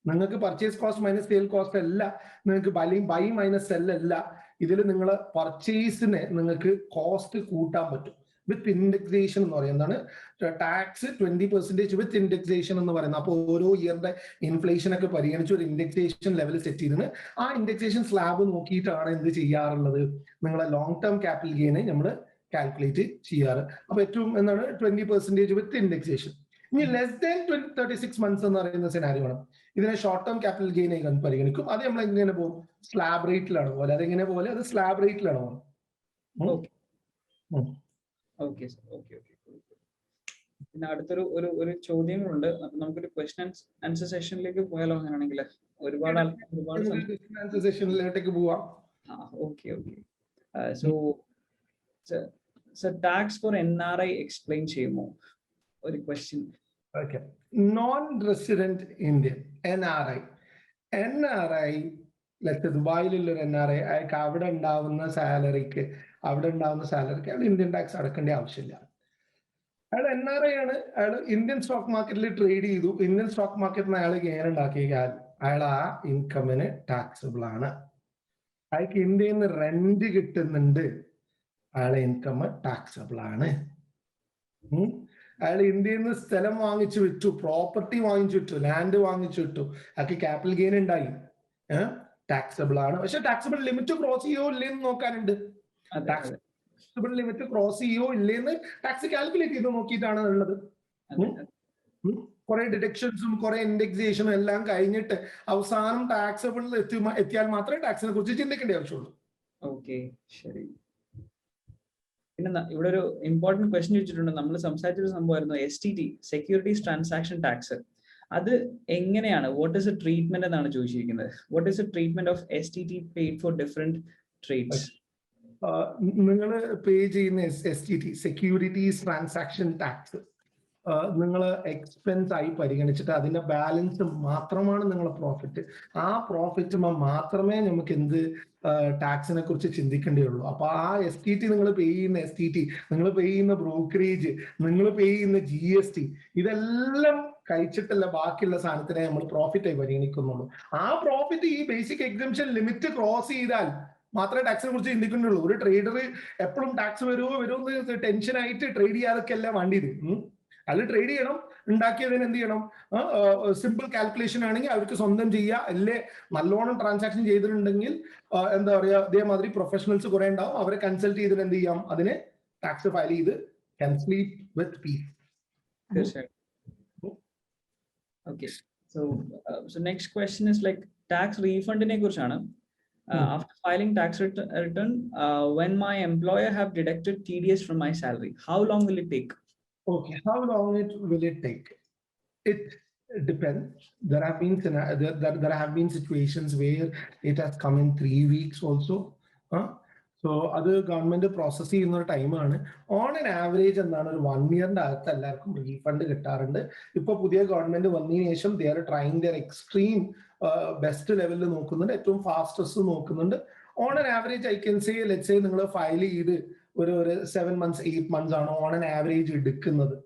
നിങ്ങൾക്ക് purchase cost minus sale cost അല്ല. നിങ്ങൾക്ക് ബൈ മൈനസ് സെൽ അല്ല. ഇതിൽ നിങ്ങൾ പർച്ചേസിന് നിങ്ങൾക്ക് കോസ്റ്റ് കൂട്ടാൻ പറ്റും വിത്ത് ഇൻഡെക്സേഷൻ എന്ന് പറയുന്നതാണ്. ടാക്സ് 20% വിത്ത് ഇൻഡെക്സേഷൻ എന്ന് പറയുന്നത്. അപ്പോൾ ഓരോ ഇയറിന്റെ ഇൻഫ്ലേഷൻ ഒക്കെ പരിഗണിച്ച് ഒരു ഇൻഡെക്സേഷൻ ലെവൽ സെറ്റ് ചെയ്തിന് ആ ഇൻഡെക്സേഷൻ സ്ലാബ് നോക്കിയിട്ടാണ് എന്ത് ചെയ്യാറുള്ളത്, നിങ്ങളെ ലോങ് ടേം ക്യാപിറ്റൽ ഗെയിനെ നമ്മൾ കാൽക്കുലേറ്റ് ചെയ്യാറ്. അപ്പൊ ഏറ്റവും എന്താണ് 20% വിത്ത് ഇൻഡെക്സേഷൻ. ഇനി ലെസ് ദാൻ 36 months എന്ന് പറയുന്ന സിനാരിയോ ആണ്. ഇതിനെ ഷോർട്ട് ടേം ക്യാപിറ്റൽ ഗെയിൻ ആയി പരിഗണിക്കും. അത് നമ്മൾ എങ്ങനെ പോകും? സ്ലാബ് റേറ്റിലാണ് പോലെ. അതെങ്ങനെ പോലെ? അത് സ്ലാബ് റേറ്റിലാണ് പോലെ. പിന്നെ അടുത്തൊരു ഒരു ചോദ്യങ്ങളുണ്ട്. നമുക്കൊരു ക്വസ്റ്റ്യൻ ആൻസർ സെഷനിലേക്ക് പോയാലോ? അങ്ങനെയാണെങ്കിൽ ഒരുപാട് ആൾക്കാർ സെഷനിലേക്ക് പോവാം. Okay. So tax four NRI explain ചെയ്യുമോ? ഒരു question. Okay, non resident Indian NRI ദുബായിലുള്ള ഒരു NRI, അയാൾക്ക് അവിടെ ഉണ്ടാവുന്ന സാലറിക്ക് അയാൾ ഇന്ത്യൻ ടാക്സ് അടക്കേണ്ട ആവശ്യമില്ല. അയാൾ NRI ആണ്. അയാൾ ഇന്ത്യൻ സ്റ്റോക്ക് മാർക്കറ്റിൽ ട്രേഡ് ചെയ്തു. ഇന്ത്യൻ സ്റ്റോക്ക് മാർക്കറ്റിൽ അയാൾ ഗെയിൻ ഉണ്ടാക്കിയാൽ അയാൾ ആ ഇൻകമിന് ടാക്സബിൾ ആണ്. അയാൾക്ക് ഇന്ത്യയിൽ നിന്ന് റെന്റ് കിട്ടുന്നുണ്ട്, അയാളെ ഇൻകം ടാക്സബിൾ ആണ്. അയാൾ ഇന്ത്യയിൽ നിന്ന് സ്ഥലം വാങ്ങിച്ചു വിറ്റു, പ്രോപ്പർട്ടി വാങ്ങിച്ചു വിറ്റു, ലാൻഡ് വാങ്ങിച്ചു വിറ്റു, അയാൾക്ക് ക്യാപിറ്റൽ ഗെയിൻ ഉണ്ടായി, ടാക്സബിൾ ആണ്. പക്ഷെ ടാക്സബിൾ ലിമിറ്റ് ക്രോസ് ചെയ്യോ ഇല്ലേന്ന് നോക്കാനുണ്ട്. ടാക്സബിൾ ലിമിറ്റ് ക്രോസ് ചെയ്യോ ഇല്ലേന്ന് ടാക്സ് കാൽക്കുലേറ്റ് ചെയ്ത് നോക്കിയിട്ടാണ് ഉള്ളത്. കുറെ ഡിഡക്ഷൻസും കുറെ ഇൻഡെക്സേഷനും എല്ലാം കഴിഞ്ഞിട്ട് അവസാനം ടാക്സബിൾ എത്തിയാൽ മാത്രമേ ടാക്സിനെ കുറിച്ച് ചിന്തിക്കേണ്ട ആവശ്യമുള്ളൂ. ഓക്കെ, ശരി. പിന്നെ ഇവിടെ ഒരു ഇമ്പോർട്ടന്റ് ക്വസ്റ്റ്യൻ ചോദിച്ചിട്ടുണ്ട്. നമ്മൾ സംസാരിച്ചൊരു സംഭവമായിരുന്നു STT, സെക്യൂരിറ്റീസ് ട്രാൻസാക്ഷൻ ടാക്സ്. അത് എങ്ങനെയാണ്, വാട്ട് ഈസ് എ ട്രീറ്റ്മെന്റ് എന്നാണ് ചോദിച്ചിരിക്കുന്നത്. What is a treatment of STT paid for different trades? നിങ്ങൾ പേ ചെയ്യുന്ന STT, സെക്യൂരിറ്റീസ് ട്രാൻസാക്ഷൻ ടാക്സ്, നിങ്ങൾ എക്സ്പെൻസ് ആയി പരിഗണിച്ചിട്ട് അതിന്റെ ബാലൻസ് മാത്രമാണ് നിങ്ങളെ പ്രോഫിറ്റ്. ആ പ്രോഫിറ്റ് മാത്രമേ നമുക്ക് എന്ത് ടാക്സിനെ കുറിച്ച് ചിന്തിക്കേണ്ടിയുള്ളൂ. അപ്പൊ ആ STT നിങ്ങൾ പേ ചെയ്യുന്ന STT, നിങ്ങൾ പേ ചെയ്യുന്ന ബ്രോക്കറേജ്, നിങ്ങൾ പേ ചെയ്യുന്ന GST, ഇതെല്ലാം കഴിച്ചിട്ടല്ല ബാക്കിയുള്ള സാധനത്തിനെ നമ്മൾ പ്രോഫിറ്റ് ആയി പരിഗണിക്കുന്നുള്ളൂ. ആ പ്രോഫിറ്റ് ഈ ബേസിക് എക്സംഷൻ ലിമിറ്റ് ക്രോസ് ചെയ്താൽ മാത്രമേ ടാക്സിനെ കുറിച്ച് ചിന്തിക്കുന്നുള്ളൂ. ഒരു ട്രേഡർ എപ്പോഴും ടാക്സ് വരുമോ എന്ന് ടെൻഷൻ ആയിട്ട് ട്രേഡ് ചെയ്യാതൊക്കെ അല്ല വേണ്ടിയത്. അത് ട്രേഡ് ചെയ്യണം, ഉണ്ടാക്കിയതിന് എന്ത് ചെയ്യണം, സിമ്പിൾ കാൽക്കുലേഷൻ ആണെങ്കിൽ അവർക്ക് സ്വന്തം ചെയ്യുക, അല്ലേ നല്ലോണം ട്രാൻസാക്ഷൻ ചെയ്തിട്ടുണ്ടെങ്കിൽ എന്താ പറയാ അതേമാതിരി പ്രൊഫഷണൽസ് കുറെ ഉണ്ടാവും, അവരെ കൺസൾട്ട് ചെയ്തിട്ട് എന്ത് ചെയ്യാം, അതിന് ടാക്സ് ഫയൽ ചെയ്ത് can sleep with peace. Okay, so next question is like tax refund ne kurichana. After filing tax return, when my employer have deducted TDS from my salary, how long will it take? Okay, how long will it take? It depends. There have been situations where it has come in 3 weeks also. So അത് government process ചെയ്യുന്ന ഒരു ടൈമാണ്. On an average എന്താണ് ഒരു 1 ഇയറിന്റെ അകത്ത് എല്ലാവർക്കും refund കിട്ടാറുണ്ട്. ഇപ്പൊ പുതിയ ഗവൺമെന്റ് വന്നതിന് ശേഷം they are trying there extreme best ലെവലിൽ നോക്കുന്നുണ്ട്, ഏറ്റവും ഫാസ്റ്റസ്റ്റ് നോക്കുന്നുണ്ട്. On an average I can say let's say നിങ്ങൾ ഫയൽ ചെയ്ത് ഒരു 7 months 8 months ആണ് ഓൺ ആൻ ആവറേജ് എടുക്കുന്നത്.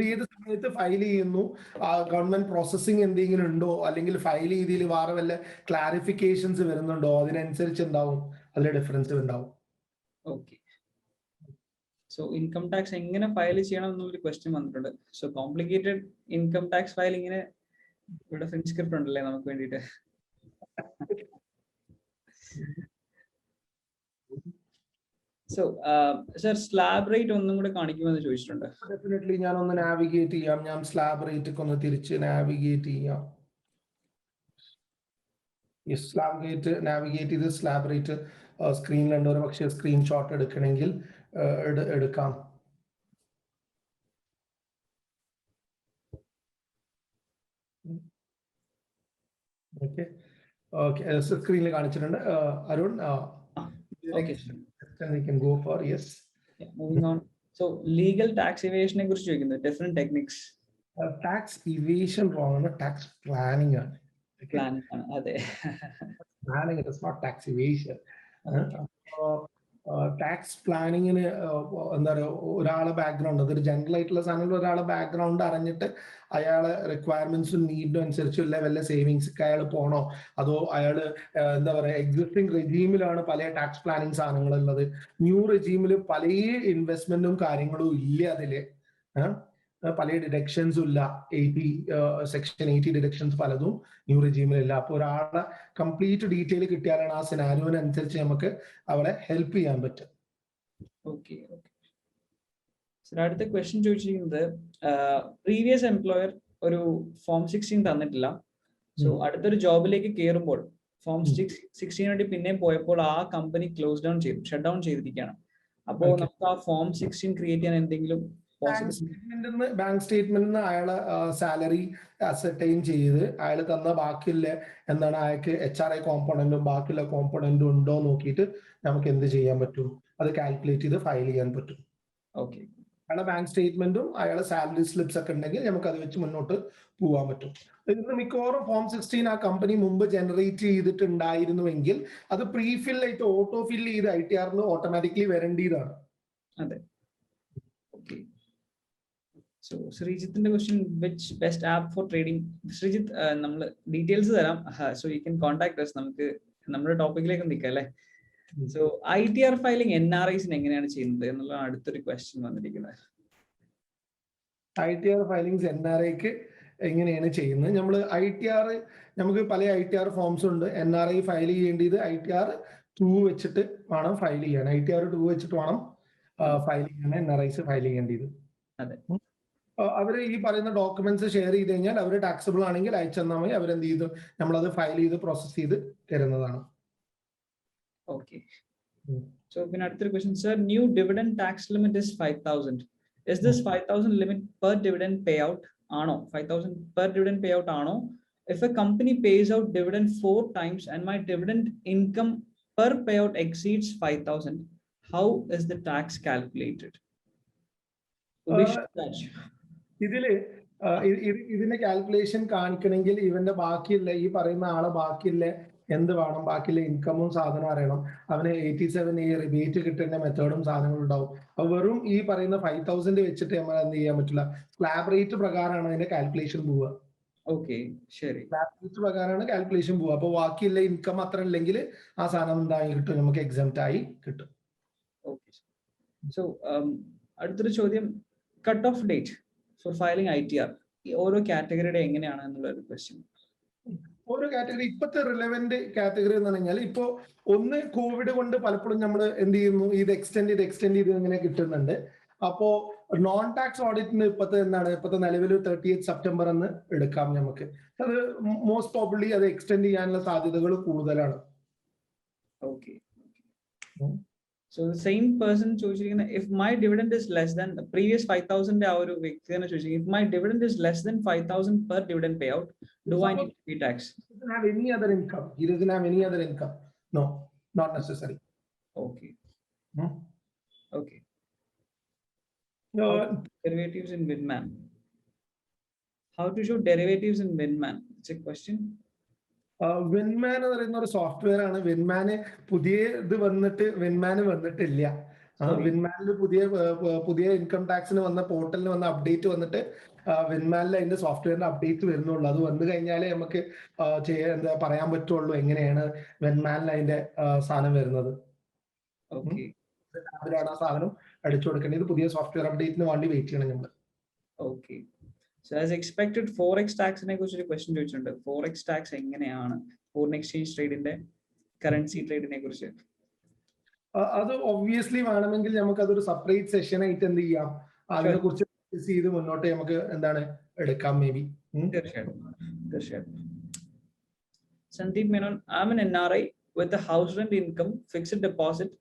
ഏത് സമയത്ത് ഫയൽ ചെയ്യുന്നു, ഗവൺമെന്റ് പ്രോസസ്സിംഗ് എന്തെങ്കിലും ഉണ്ടോ, അല്ലെങ്കിൽ ഫയൽ ചെയ്തതിൽ വേറെ വല്ല ക്ലാരിഫിക്കേഷൻസ് വരുന്നുണ്ടോ, അതിനനുസരിച്ച് ഉണ്ടാവും അതിൽ ഡിഫറൻസ് ഉണ്ടാവും. ഓക്കെ, സോ ഇൻകം ടാക്സ് എങ്ങനെ ഫയൽ ചെയ്യണം എന്നൊരു ക്വസ്റ്റ്യൻ വന്നിട്ടുണ്ട്. സോ കോംപ്ലിക്കേറ്റഡ് ഇൻകം ടാക്സ് ഫയലിങ്ങിന് ഇവിടെ ഫ്രഞ്ച് സ്ക്രിപ്റ്റ് ഉണ്ടല്ലേ നമുക്ക് വേണ്ടിയിട്ട്? സോ സർ സ്ലാബ് റേറ്റ് ഒന്നും കൂടെ കാണിക്കുമെന്ന് ചോദിച്ചിട്ടുണ്ട്. ഡെഫിനറ്റ്ലി ഞാൻ ഒന്ന് നാവിഗേറ്റ് ചെയ്യാം. ഞാൻ സ്ലാബ് റേറ്റ് ഒന്ന് തിരിച്ച് നാവിഗേറ്റ് ചെയ്യാം. നാവിഗേറ്റ് ചെയ്ത് സ്ലാബ് റേറ്റ് സ്ക്രീനിലുണ്ട്. ഒരു പക്ഷേ സ്ക്രീൻഷോട്ട് എടുക്കണമെങ്കിൽ എടുക്കാം. ഓക്കെ ഓക്കെ, സ്ക്രീനിൽ കാണിച്ചിട്ടുണ്ട്. Arun, okay, we can go for yes. Yeah, moving on. So legal tax evasion ne kurichu choikkunnu, different techniques. Tax evasion wrong ആണ്, tax planning ആണ്. Planning ആണ്, അതെ. Planning, it is not tax evasion. Tax പ്ലാനിങ്ങിന് എന്താ പറയുക, ഒരാളെ background, അതൊരു general ആയിട്ടുള്ള സാധനങ്ങൾ, ഒരാളെ ബാക്ക്ഗ്രൗണ്ട് അറിഞ്ഞിട്ട് അയാളെ റിക്വയർമെന്റ്സും നീഡിനും അനുസരിച്ചുള്ള വല്ല സേവിങ്സ് അയാൾ പോണോ, അതോ അയാൾ എന്താ പറയുക എക്സിസ്റ്റിംഗ് റെജീമിലാണ് പല ടാക്സ് പ്ലാനിങ് സാധനങ്ങളുള്ളത്, ന്യൂ റെജീമിൽ പല ഇൻവെസ്റ്റ്മെന്റും കാര്യങ്ങളും ഇല്ല, അതില് പല ഡിഡക്ഷൻസും ഇല്ല, സെക്ഷൻ 80 ഡിഡക്ഷൻസ് പലതും ന്യൂ റെജീമിലില്ല. അപ്പൊ ഒരാളെ കംപ്ലീറ്റ് ഡീറ്റെയിൽ കിട്ടിയാലാണ് ആ സിനാരിയോനനുസരിച്ച് നമുക്ക് അവളെ ഹെൽപ്പ് ചെയ്യാൻ പറ്റും. ഓക്കെ ഓക്കെ, അടുത്ത ക്വസ്റ്റ്യൻ ചോദിച്ചിരിക്കുന്നത്, പ്രീവിയസ് എംപ്ലോയർ ഒരു ഫോം 16 തന്നിട്ടില്ല. സോ അടുത്തൊരു ജോബിലേക്ക് കയറുമ്പോൾ ഫോം 16 വേണ്ടി പിന്നെ പോയപ്പോൾ ആ കമ്പനി ക്ലോസ് ഡൗൺ ചെയ്തു, ഷട്ട് ഡൗൺ ചെയ്തിരിക്കുകയാണ്. അപ്പോൾ നമുക്ക് ആ ഫോം 16 ക്രിയേറ്റ് ചെയ്യാൻ എന്തെങ്കിലും ബാങ്ക് സ്റ്റേറ്റ്മെന്റിന് അയാളെ സാലറി അസർട്ടൈൻ ചെയ്ത് അയാൾ തന്ന ബാക്കിയുള്ള എന്താണ് അയാൾക്ക് HRI കോമ്പോണന്റും ബാക്കിയുള്ള കോമ്പോണന്റും ഉണ്ടോ നോക്കിയിട്ട് നമുക്ക് എന്ത് ചെയ്യാൻ പറ്റും, അത് കാൽക്കുലേറ്റ് ചെയ്ത് ഫയൽ ചെയ്യാൻ പറ്റും. ഓക്കെ, അയാളെ ബാങ്ക് സ്റ്റേറ്റ്മെന്റും അയാളെ സാലറി സ്ലിപ്സ് ഒക്കെ ഉണ്ടെങ്കിൽ നമുക്ക് അത് വെച്ച് മുന്നോട്ട് പോകാൻ പറ്റും. ഇതിന് മിക്കവാറും ഫോം 16 ആ കമ്പനി മുമ്പ് ജനറേറ്റ് ചെയ്തിട്ടുണ്ടായിരുന്നുവെങ്കിൽ അത് പ്രീഫിൽ ആയിട്ട് ഓട്ടോ ഫിൽ ചെയ്ത് ITR ഓട്ടോമാറ്റിക്കലി വരേണ്ടതാണ്. അതെ. ഓക്കെ, സോ ശ്രീജിത്തിന്റെ question, which best app for trading? Sreejith, നമ്മൾ ഡീറ്റെയിൽസ് തരാം, so you can contact us. നമുക്ക് നമ്മുടെ ടോപ്പിക്കിലേക്ക് നിൽക്കാം അല്ലേ. സോ ITR ഫയലിംഗ് NRIസിന് എങ്ങനെയാണ് ചെയ്യുന്നത് എന്നുള്ളതാണ് അടുത്തൊരു ക്വസ്റ്റ്യൻ വന്നിരിക്കുന്നത്. ITR ഫയലിംഗ്സ് NRIക്ക് എങ്ങനെയാണ് ചെയ്യുന്നത്? നമ്മൾ ITR, നമുക്ക് പല ITR ഫോംസ് ഉണ്ട്. NRI ഫയൽ ചെയ്യേണ്ടത് ITR 2 വെച്ചിട്ട് വേണം ഫയൽ ചെയ്യാൻ. ITR 2 വെച്ചിട്ട് വേണം ഫയൽ ചെയ്യാൻ NRIs ഫയൽ ചെയ്യേണ്ടത്. അതെ, അവർ ഈ പറയുന്ന ഡോക്യുമെന്റ്സ് ഷെയർ ചെയ്ത് കഴിഞ്ഞാൽ അവർ ടാക്സബിൾ ആണെങ്കിൽ അയച്ചെന്നാൽ മതി, അവരെന്ത് ചെയ്തു നമ്മളത് ഫയൽ ചെയ്ത് പ്രോസസ് ചെയ്ത് തരുന്നതാണ്. ഓക്കെ, സോ പിന്നെ അടുത്തൊരു question, sir, new dividend tax limit is 5,000. Is this 5,000 limit per dividend pay out ആണോ? 5,000 പെർ ഡിവിഡൻഡ് പേ ഔട്ട് ആണോ? If A company pace out dividend 4 times and my dividend income per payout exceeds 5,000, how is the tax calculated? ഇതിന്റെ calculation കാണിക്കണമെങ്കിൽ ഇവന്റെ ബാക്കിയുള്ള ഈ പറയുന്ന ആളെ ബാക്കിയുള്ള എന്ത് വേണം, ബാക്കിയുള്ള ഇൻകമും സാധനം അറിയണം. അവന് 87A റിബേറ്റ് കിട്ടേണ്ട മെത്തേഡും സാധനങ്ങളും ഉണ്ടാവും. അപ്പൊ വെറും ഈ പറയുന്ന 5,000 വെച്ചിട്ട് നമ്മൾ എന്ത് ചെയ്യാൻ പറ്റില്ല, സ്ലാബ് റേറ്റ് പ്രകാരമാണ് അതിന്റെ കാൽക്കുലേഷൻ പോവുക. ഓക്കെ ശരി. ലാബ് പ്രകാരമാണ് കാൽക്കുലേഷൻ പോവുക. അപ്പൊ ബാക്കിയുള്ള ഇൻകം അത്ര ഇല്ലെങ്കിൽ ആ സാധനം എന്തായി കിട്ടും, നമുക്ക് എക്സംപ്റ്റ് ആയി കിട്ടും. ഓക്കെ. സോ അടുത്തൊരു ചോദ്യം, cut off date for filing ITR ഈ ഓരോ കാറ്റഗറിയുടെ എങ്ങനെയാണ് എന്നുള്ള ഒരു ക്വസ്റ്റ്യൻ. ഓരോ കാറ്റഗറി ഇപ്പോഴത്തെ റിലവന്റ് കാറ്റഗറി എന്ന് പറഞ്ഞാൽ ഇപ്പോ ഒന്ന് കോവിഡ് കൊണ്ട് പലപ്പോഴും നമ്മൾ എന്ത് ചെയ്യുന്നു, ഇത് എക്സ്റ്റെൻഡ് ചെയ്ത് ഇങ്ങനെ കിട്ടുന്നുണ്ട്. അപ്പോ നോൺ ടാക്സ് ഓഡിറ്റിന് ഇപ്പോഴത്തെ നിലവിൽ 30th സെപ്റ്റംബർ എന്ന് എടുക്കാം നമുക്ക്. അത് മോസ്റ്റ് പ്രോബബ്ലി അത് എക്സ്റ്റെൻഡ് ചെയ്യാനുള്ള സാധ്യതകൾ കൂടുതലാണ്. Okay. So the same person ചോദിച്ചിരിക്കുന്ന if my dividend is less than the previous 5,000 ആ ഒരു വ്യക്തി തന്നെ ചോദിച്ചിരിക്കുന്നത്, if my dividend is less than 5,000 per dividend payout, do I need to pay tax? He doesn't have any other income. He doesn't have any other income. No, not necessary. Okay. Okay. Derivatives in Winman. How to show derivatives in Winman? It's a question. വിൻമാൻ എന്ന് പറയുന്ന ഒരു software ആണ്. വിൻമാന് പുതിയ ഇത് വിൻമാന് വന്നിട്ടില്ല. വിൻമാനിൽ പുതിയ income ടാക്സിന് വന്ന പോർട്ടലിന് വന്ന അപ്ഡേറ്റ് വന്നിട്ട് വിൻമാനിൽ അതിന്റെ സോഫ്റ്റ്വെയറിന്റെ അപ്ഡേറ്റ് വരുന്നുള്ളൂ. അത് വന്നു കഴിഞ്ഞാലേ നമുക്ക് പറയാൻ പറ്റുള്ളൂ എങ്ങനെയാണ് വിൻമാനിൽ അതിന്റെ സാധനം വരുന്നത്. അതിലാണ് ആ സാധനം അടിച്ചു കൊടുക്കേണ്ടത്. പുതിയ സോഫ്റ്റ്വെയർ അപ്ഡേറ്റിന് വേണ്ടി വെയിറ്റ് ചെയ്യണം നമ്മൾ. Okay. So as expected forex tax നെ കുറിച്ച് ഒരു ക്വസ്റ്റ്യൻ ചോദിച്ചിട്ടുണ്ട്. forex tax എങ്ങനെയാണ് ഫോറിൻ എക്സ്ചേഞ്ച് ട്രേഡിന്റെ കറൻസി ട്രേഡിനെ കുറിച്ച്? അത് ഒബ്വിയസ്ലി വേണമെങ്കിൽ നമുക്ക് അതൊരു സെപ്പറേറ്റ് സെഷൻ ആയിട്ട് എന്ത് ചെയ്യാം, അതിനെ കുറിച്ച് ഡിസ്കസ് ചെയ്ത് മുന്നോട്ട് നമുക്ക് എന്താണ് എടുക്കാം മേ ബി. തീർച്ചയായിട്ടും. Sandeep Menon, I am an NRI with a house rent income, fixed deposit,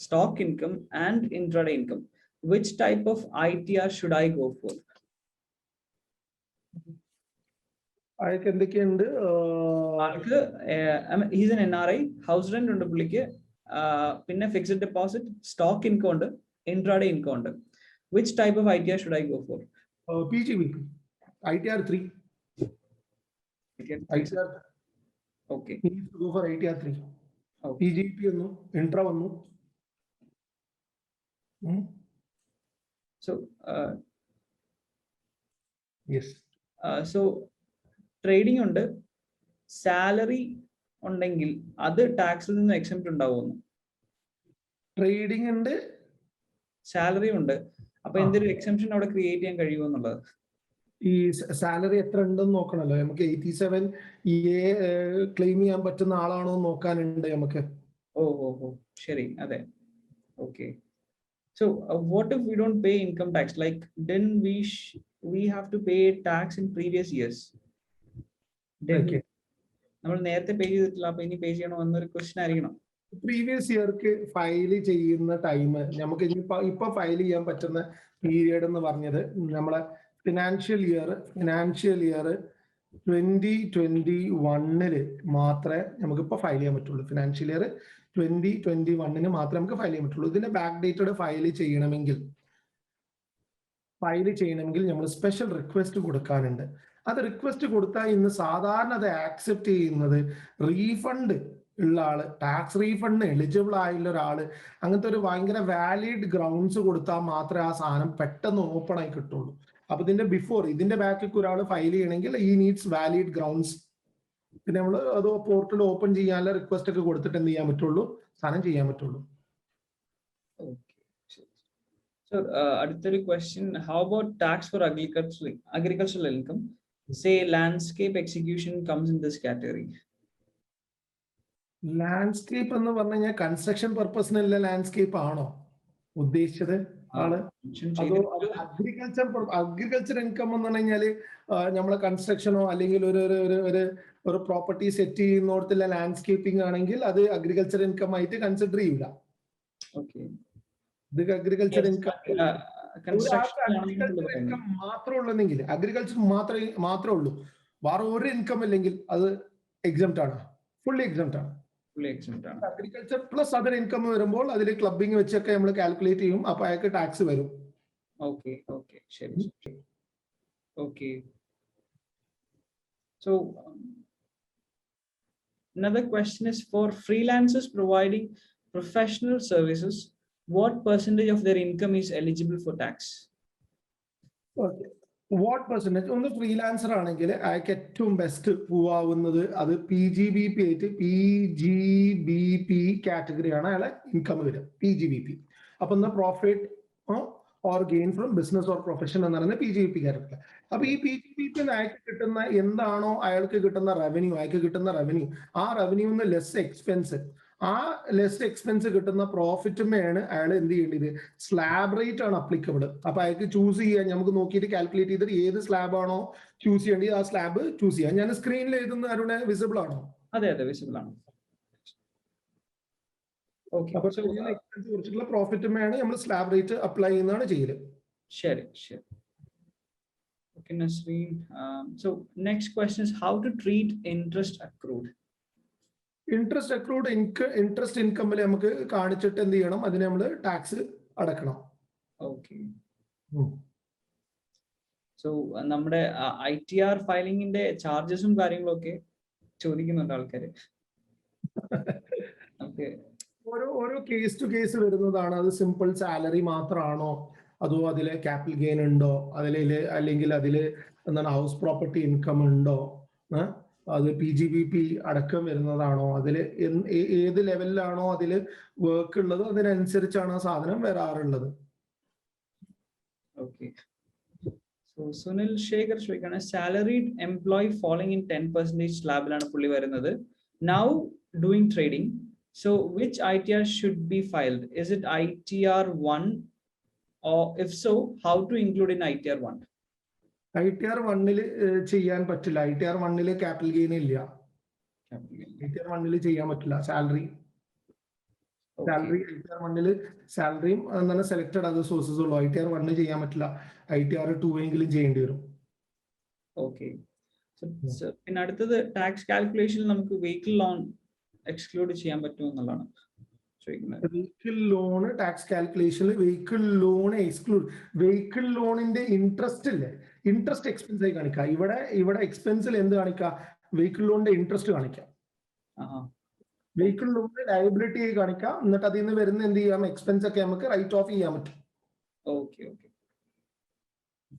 stock income and intraday income. Which type of ITR should I go for? അതൊക്കെ എന്തൊക്കെയുണ്ട്? ആൾക്ക് he's an NRI, house rent ഉണ്ട് പുള്ളിക്ക്, പിന്നെ fixed deposit, stock income ഉണ്ട്, intraday income ഉണ്ട്. Which type of ITR should I go for? PGBP, ITR 3. ITR. Okay. He needs to go for ITR 3. Okay. PGBP വന്നു, intra വന്നു. So yes. So trading ഉണ്ട്, salary ഉണ്ടെങ്കിൽ അത് ടാക്സിൽ നിന്ന് എക്സെംപ്റ്റ് ഉണ്ടാവുന്നു. Trading ഉണ്ട്, സാലറി ഉണ്ട്, അപ്പൊ എന്തൊരു എക്സെംപ്ഷൻ അവിടെ ക്രിയേറ്റ് ചെയ്യാൻ കഴിയുമോ എന്നുള്ളത്. ഈ സാലറി എത്ര ഉണ്ടെന്ന് നോക്കണല്ലോ നമുക്ക്. 87 ക്ലെയിം ചെയ്യാൻ പറ്റുന്ന ആളാണോ നോക്കാനുണ്ട് നമുക്ക്. ഓ ശരി, അതെ. Okay. So what if we don't pay income tax? Like then we have to pay tax in previous years. നമ്മൾ നേരത്തെ പേ ചെയ്തിട്ടില്ല, അപ്പൊ ഇനി പേ ചെയ്യണോ എന്നൊരു ക്വസ്റ്റ്യൻ ആയിരിക്കണം. പ്രീവിയസ് ഇയർക്ക് ഫയൽ ചെയ്യുന്ന ടൈം നമുക്ക് ഇപ്പൊ ഫയൽ ചെയ്യാൻ പറ്റുന്ന പീരിയഡ് എന്ന് പറഞ്ഞത് നമ്മളെ ഫിനാൻഷ്യൽ ഇയർ 2021 മാത്രമേ നമുക്ക് ഇപ്പൊ ഫയൽ ചെയ്യാൻ പറ്റുള്ളൂ. ഫിനാൻഷ്യൽ ഇയർ 2021 മാത്രമേ നമുക്ക് ഫയൽ ചെയ്യാൻ പറ്റുള്ളൂ. ഇതിന്റെ ബാക്ക് ഡേറ്റോടെ ഫയൽ ചെയ്യണമെങ്കിൽ നമ്മൾ സ്പെഷ്യൽ റിക്വസ്റ്റ് കൊടുക്കാനുണ്ട്. അത് റിക്വസ്റ്റ് കൊടുത്താൽ ഇന്ന് സാധാരണ അത് ആക്സെപ്റ്റ് ചെയ്യുന്നത് റീഫണ്ട് ഉള്ള ആള്, ടാക്സ് റീഫണ്ടിന് എലിജിബിൾ ആയുള്ള ഒരാള്, അങ്ങനത്തെ ഒരു ഭയങ്കര വാലിഡ് ഗ്രൗണ്ട്സ് കൊടുത്താൽ മാത്രമേ ആ സാധനം പെട്ടെന്ന് ഓപ്പൺ ആയി കിട്ടുള്ളൂ. അപ്പൊ ഇതിന്റെ ബാക്കിൽ ഒരാൾ ഫയൽ ചെയ്യണമെങ്കിൽ ഈ നീഡ്സ് വാലിഡ് ഗ്രൗണ്ട്സ്. പിന്നെ നമ്മൾ അത് പോർട്ടൽ ഓപ്പൺ ചെയ്യാനുള്ള റിക്വസ്റ്റ് ഒക്കെ കൊടുത്തിട്ട് എന്ത് ചെയ്യാൻ പറ്റുള്ളൂ, സാധനം ചെയ്യാൻ പറ്റുള്ളൂ. അടുത്തൊരു question, how about tax four agricultural income? Say landscape execution comes in this category. Landscape എന്ന് പറഞ്ഞു കഴിഞ്ഞാൽ കൺസ്ട്രക്ഷൻ പർപ്പസിനുള്ള ലാൻഡ്സ്കേപ്പ് ആണോ ഉദ്ദേശിച്ചത് ആള്? അതോ അഗ്രികൾച്ചർ ഇൻകം എന്ന് പറഞ്ഞു കഴിഞ്ഞാല് നമ്മളെ കൺസ്ട്രക്ഷനോ അല്ലെങ്കിൽ ഒരു പ്രോപ്പർട്ടി സെറ്റ് ചെയ്യുന്നിടത്തുള്ള ലാൻഡ്സ്കേപ്പിംഗ് ആണെങ്കിൽ അത് അഗ്രികൾച്ചർ ഇൻകം ആയിട്ട് കൺസിഡർ ചെയ്യൂല. ഇത് അഗ്രികൾച്ചർ ഇൻകം മാത്രമേ ഉള്ളെങ്കിൽ, അഗ്രികൾച്ചർ മാത്രമേ ഉള്ളൂ, വേറെ ഒരു ഇൻകം ഇല്ലെങ്കിൽ അത് എക്സംപ്റ്റ് ആണ്, ഫുള്ളി എക്സംപ്റ്റ് ആണ്. അഗ്രികൾച്ചർ പ്ലസ് അതർ ഇൻകം വരുമ്പോൾ അതിൽ ക്ലബിംഗ് വെച്ചൊക്കെ നമ്മൾ കാൽക്കുലേറ്റ് ചെയ്യും, അപ്പൊ അയാൾക്ക് ടാക്സ് വരും. So another question is, for freelancers providing professional services, what percentage of their income is eligible for tax? What percentage? ഒന്ന് ഫ്രീലാൻസർ ആണെങ്കിൽ അയാൾക്ക് ഏറ്റവും ബെസ്റ്റ് പോവാവുന്നത് അത് PGBP ആയിട്ട്, PGBP കാറ്റഗറിയാണ് അയാളെ ഇൻകം വരിക, PGBP. അപ്പൊ എന്താ profit or gain from business or profession എന്ന് പറയുന്നത് PGBP കാറ്റഗറി. അപ്പൊ ഈ PGBP അയാൾക്ക് കിട്ടുന്ന എന്താണോ അയാൾക്ക് കിട്ടുന്ന റവന്യൂ, ആ റവന്യൂന്ന് ലെസ് എക്സ്പെൻസ്, ആ ലെസ് എക്സ്പെൻസ് കിട്ടുന്ന പ്രോഫിറ്റുമാണ് അയാൾ എന്ത് ചെയ്യേണ്ടത്, സ്ലാബ് റേറ്റ് ആണ് അപ്ലിക്കബിൾ. അപ്പൊ അയാൾക്ക് ചൂസ് ചെയ്യാൻ, നമുക്ക് നോക്കിയിട്ട് കാൽക്കുലേറ്റ് ചെയ്തിട്ട് ഏത് സ്ലാബ് ആണോ ചൂസ് ചെയ്യേണ്ടത് ആ സ്ലാബ് ചൂസ് ചെയ്യാം. ഞാൻ സ്ക്രീനിൽ എഴുതുന്ന അരുണെ വിസിബിൾ ആണോ? അതെ വിസിബിൾ ആണ്. അപ്പൊ എക്സ്പെൻസ് കുറിച്ചിട്ടുള്ള പ്രോഫിറ്റുമാണ് നമ്മൾ സ്ലാബ് റേറ്റ് അപ്ലൈ ചെയ്യുന്നതാണ് ചെയ്യല്. ശരി. Okay, Nasreen. So next question is how to treat interest accrued. Interest accrued interest ഇൻകമിൽ നമുക്ക് കാണിച്ചിട്ട് എന്ത് ചെയ്യണം, അതിന് നമ്മൾ ടാക്സ് അടക്കണം. ഓക്കെ. സോ നമ്മുടെ ITR ഫയലിംഗിന്റെ ചാർജസും കാര്യങ്ങളൊക്കെ ചോദിക്കുന്നുണ്ട് ആൾക്കാര്. ഓരോ കേസ് ടു കേസ് വരുന്നതാണ്. അത് സിമ്പിൾ സാലറി മാത്രമാണോ, അതോ അതില് ക്യാപിറ്റൽ ഗെയിൻ ഉണ്ടോ, അല്ലെങ്കിൽ അതില് എന്താണ് ഹൗസ് പ്രോപ്പർട്ടി ഇൻകം ഉണ്ടോ, അത് PGBP അടക്കം വരുന്നതാണോ, അതില് ഏത് ലെവലിലാണോ അതില് വർക്ക് ഉള്ളത് അതിനനുസരിച്ചാണ് ആ സാധനം വരാറുള്ളത്. ഓക്കെ. സോ സുനിൽ ശേഖർ ചോദിക്കുകയാണ് സാലറിഡ് എംപ്ലോയി ഫോളോയിങ് ഇൻ 10% സ്ലാബിലാണ് പുള്ളി വരുന്നത്. Now doing trading. So which ITR should be filed? Is it ITR 1? Or if so, how to include in ITR 1? ITR 1 ചെയ്യാൻ പറ്റില്ല. ITR 1 ക്യാപിറ്റൽ ഗെയിൻ ഇല്ല. ITR 1 ചെയ്യാൻ പറ്റില്ല. Salary ITR 1 സാലറിയും എന്താണ് selected other sources ഉള്ളൂ. ITR 1 ചെയ്യാൻ പറ്റില്ല. ITR 2 എങ്കിലും ചെയ്യേണ്ടി വരും. ഓക്കെ. പിന്നെ അടുത്തത് ടാക്സ് കാൽക്കുലേഷൻ നമുക്ക് വെഹിക്കിൾ ലോൺ എക്സ്ക്ലൂഡ് ചെയ്യാൻ പറ്റുമോ എന്നുള്ളതാണ് ചോദിക്കുന്നത്. വെഹിക്കിൾ ലോൺ ടാക്സ് കാൽക്കുലേഷനിൽ വെഹിക്കിൾ ലോൺ എക്സ്ക്ലൂഡ്, വെഹിക്കിൾ ലോണിന്റെ ഇൻട്രസ്റ്റ് ഇല്ലേ, ഇൻട്രസ്റ്റ് എക്സ്പെൻസ് ആയി കാണിക്കാം. ഇവിടെ എക്സ്പെൻസിൽ എന്ത് കാണിക്കാം, വെഹിക്കിൾ ലോണിന്റെ ഇൻട്രസ്റ്റ് കാണിക്കാം. വെഹിക്കിൾ ലോണിന്റെ ലയബിലിറ്റി ആയി കാണിക്കാം. എന്നിട്ട് അതിൽ നിന്ന് വരുന്ന എന്ത് ചെയ്യാം, എക്സ്പെൻസ് ഒക്കെ നമുക്ക് റൈറ്റ് ഓഫ് ചെയ്യാൻ പറ്റും. ഓക്കെ.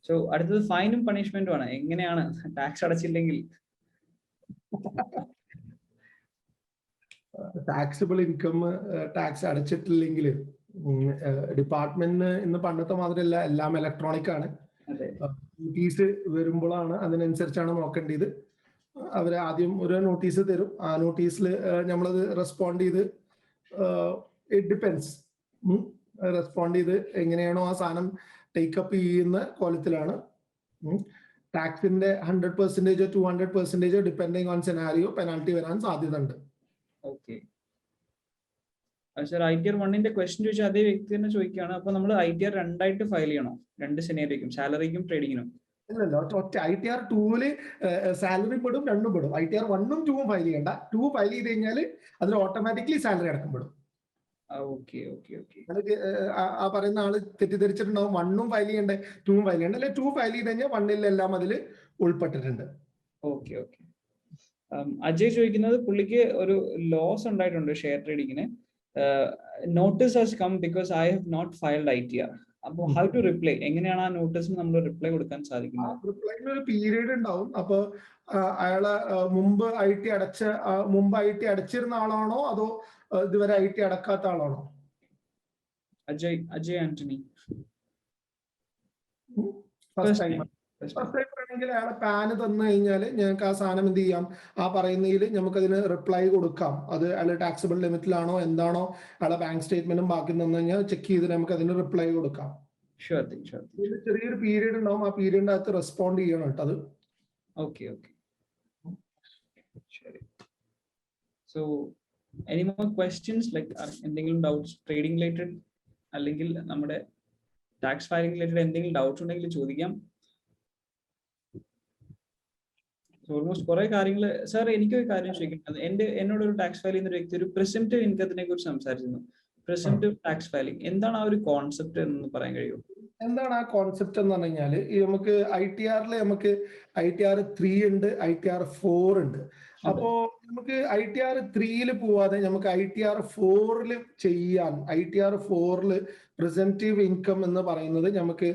സോ അടുത്തത് ഫൈനും പണിഷ്മെന്റും ആണ്. എങ്ങനെയാണ് ടാക്സ് അടച്ചില്ലെങ്കിൽ? ടാക്സിബിൾ ഇൻകം ടാക്സ് അടച്ചിട്ടില്ലെങ്കിൽ ഡിപ്പാർട്ട്മെന്റിന് ഇന്ന് പണ്ടത്തെ മാതിരിയല്ല, എല്ലാം ഇലക്ട്രോണിക് ആണ്. നോട്ടീസ് വരുമ്പോഴാണ് അതിനനുസരിച്ചാണ് നോക്കേണ്ടത്. അവർ ആദ്യം ഒരു നോട്ടീസ് തരും. ആ നോട്ടീസിൽ നമ്മളത് റെസ്പോണ്ട് ചെയ്ത്, ഇറ്റ് ഡിപ്പെൻസ്, റെസ്പോണ്ട് ചെയ്ത് എങ്ങനെയാണോ ആ സാധനം ടേക്കപ്പ് ചെയ്യുന്ന കോലത്തിലാണ്. ടാക്സിന്റെ 100% 200% ഡിപ്പെൻഡിങ് ഓൺ സെനാരിയോ പെനാൽറ്റി വരാൻ സാധ്യത ഉണ്ട്. ഓക്കെ സർ, ITR 1 ക്വസ്റ്റ്യൻ ചോദിച്ചാൽ അതേ വ്യക്തി തന്നെ ചോദിക്കുകയാണ്. അപ്പൊ നമ്മൾ ITR 2 ഫയൽ ചെയ്യണോ, രണ്ട് സെനേരിയോക്കും, സാലറിക്കും ട്രേഡിങ്ങിനും? ഇല്ലല്ലോ, ITR 2 സാലറി പെടും, രണ്ടും പെടും. ITR 1 ഉം 2 ഉം ഫയൽ ചെയ്യണ്ട. 2 ഫയൽ ചെയ്ത് കഴിഞ്ഞാൽ അതിൽ ഓട്ടോമാറ്റിക്കലി സാലറി അടക്കം പെടും. ആ പറയുന്ന ആള് തെറ്റിദ്ധരിച്ചിട്ടുണ്ടാവും, 1 ഉം ഫയൽ ചെയ്യണ്ടേ 2 ഉം ഫയൽ ചെയ്യണ്ട. അല്ലെ 2 ഫയൽ ചെയ്ത് കഴിഞ്ഞാൽ 1 എല്ലാം അതിൽ ഉൾപ്പെട്ടിട്ടുണ്ട്. ഓക്കെ. അജയ് ചോദിക്കുന്നത് പുള്ളിക്ക് ഒരു ലോസ് ഉണ്ടായിട്ടുണ്ട് ഷെയർ ട്രേഡിങ്ങിന്. Notice has come because I have not filed ITR. അപ്പോൾ ഹൗ ടു റിപ്ലൈ, എങ്ങനെയാണ് ആ നോട്ടീസിന് നമ്മൾ റിപ്ലൈ കൊടുക്കാൻ സാധിക്കുന്നത്? റിപ്ലൈന് ഒരു പീരീഡ് ഉണ്ടാവും. അപ്പൊ അയാളെ മുമ്പ് IT അടച്ചിരുന്ന ആളാണോ അതോ ഇതുവരെ IT അടക്കാത്ത ആളാണോ? അജയ് ആന്റണി. ഫസ്റ്റ് ടൈം ആണെങ്കിൽ അയാളെ പാന് തന്നു കഴിഞ്ഞാൽ ഞങ്ങൾക്ക് ആ സാധനം എന്ത് ചെയ്യാം, ആ പറയുന്നതിൽ നമുക്ക് അതിന് റിപ്ലൈ കൊടുക്കാം. അത് അയാൾ ടാക്സിബിൾ ലിമിറ്റിലാണോ എന്താണോ അയാളെ ബാങ്ക് സ്റ്റേറ്റ്മെന്റും ബാക്കി തന്നു കഴിഞ്ഞാൽ ചെക്ക് ചെയ്ത് നമുക്ക് അതിന് റിപ്ലൈ കൊടുക്കാം. ചെറിയൊരു പീരീഡ് ഉണ്ടാവും, ആ പീരീഡിന്റെ അകത്ത് റെസ്പോണ്ട് ചെയ്യണം കേട്ടോ അത്. ഓക്കെ. ശരി. So any more questions, like എന്തെങ്കിലും ഡൗട്ട്സ് ട്രേഡിംഗ് റിലേറ്റഡ് അല്ലെങ്കിൽ നമ്മുടെ ടാക്സ് ഫയലിംഗ് റിലേറ്റഡ് എന്തെങ്കിലും ഡൗട്ട്സ് ഉണ്ടെങ്കിൽ ചോദിക്കാം. ഓൾമോസ്റ്റ് കുറെ കാര്യങ്ങൾ. സാർ, എനിക്കൊരു കാര്യം ചോദിക്കുന്നത്, എന്നോട് ഒരു ടാക്സ് ഫയൽ ചെയ്യുന്ന ഒരു വ്യക്തി ഒരു പ്രിസംപ്റ്റീവ് ഇൻകത്തിനെ കുറിച്ച് സംസാരിച്ചിരുന്നു. പ്രിസംപ്റ്റീവ് ടാക്സ് ഫയലിംഗ് എന്താണ് ആ ഒരു കോൺസെപ്റ്റ് എന്ന് പറയാൻ കഴിയുമോ? എന്താണ് ആ കോൺസെപ്റ്റ് എന്ന് പറഞ്ഞു കഴിഞ്ഞാൽ, നമുക്ക് ITR-ല് നമുക്ക് ITR 3 ഉണ്ട്, ITR 4 ഉണ്ട്. അപ്പോ നമുക്ക് ITR 3 പോവാതെ നമുക്ക് ITR 4 ചെയ്യാൻ, ITR 4 പ്രിസംപ്റ്റീവ് ഇൻകം എന്ന് പറയുന്നത് നമുക്ക്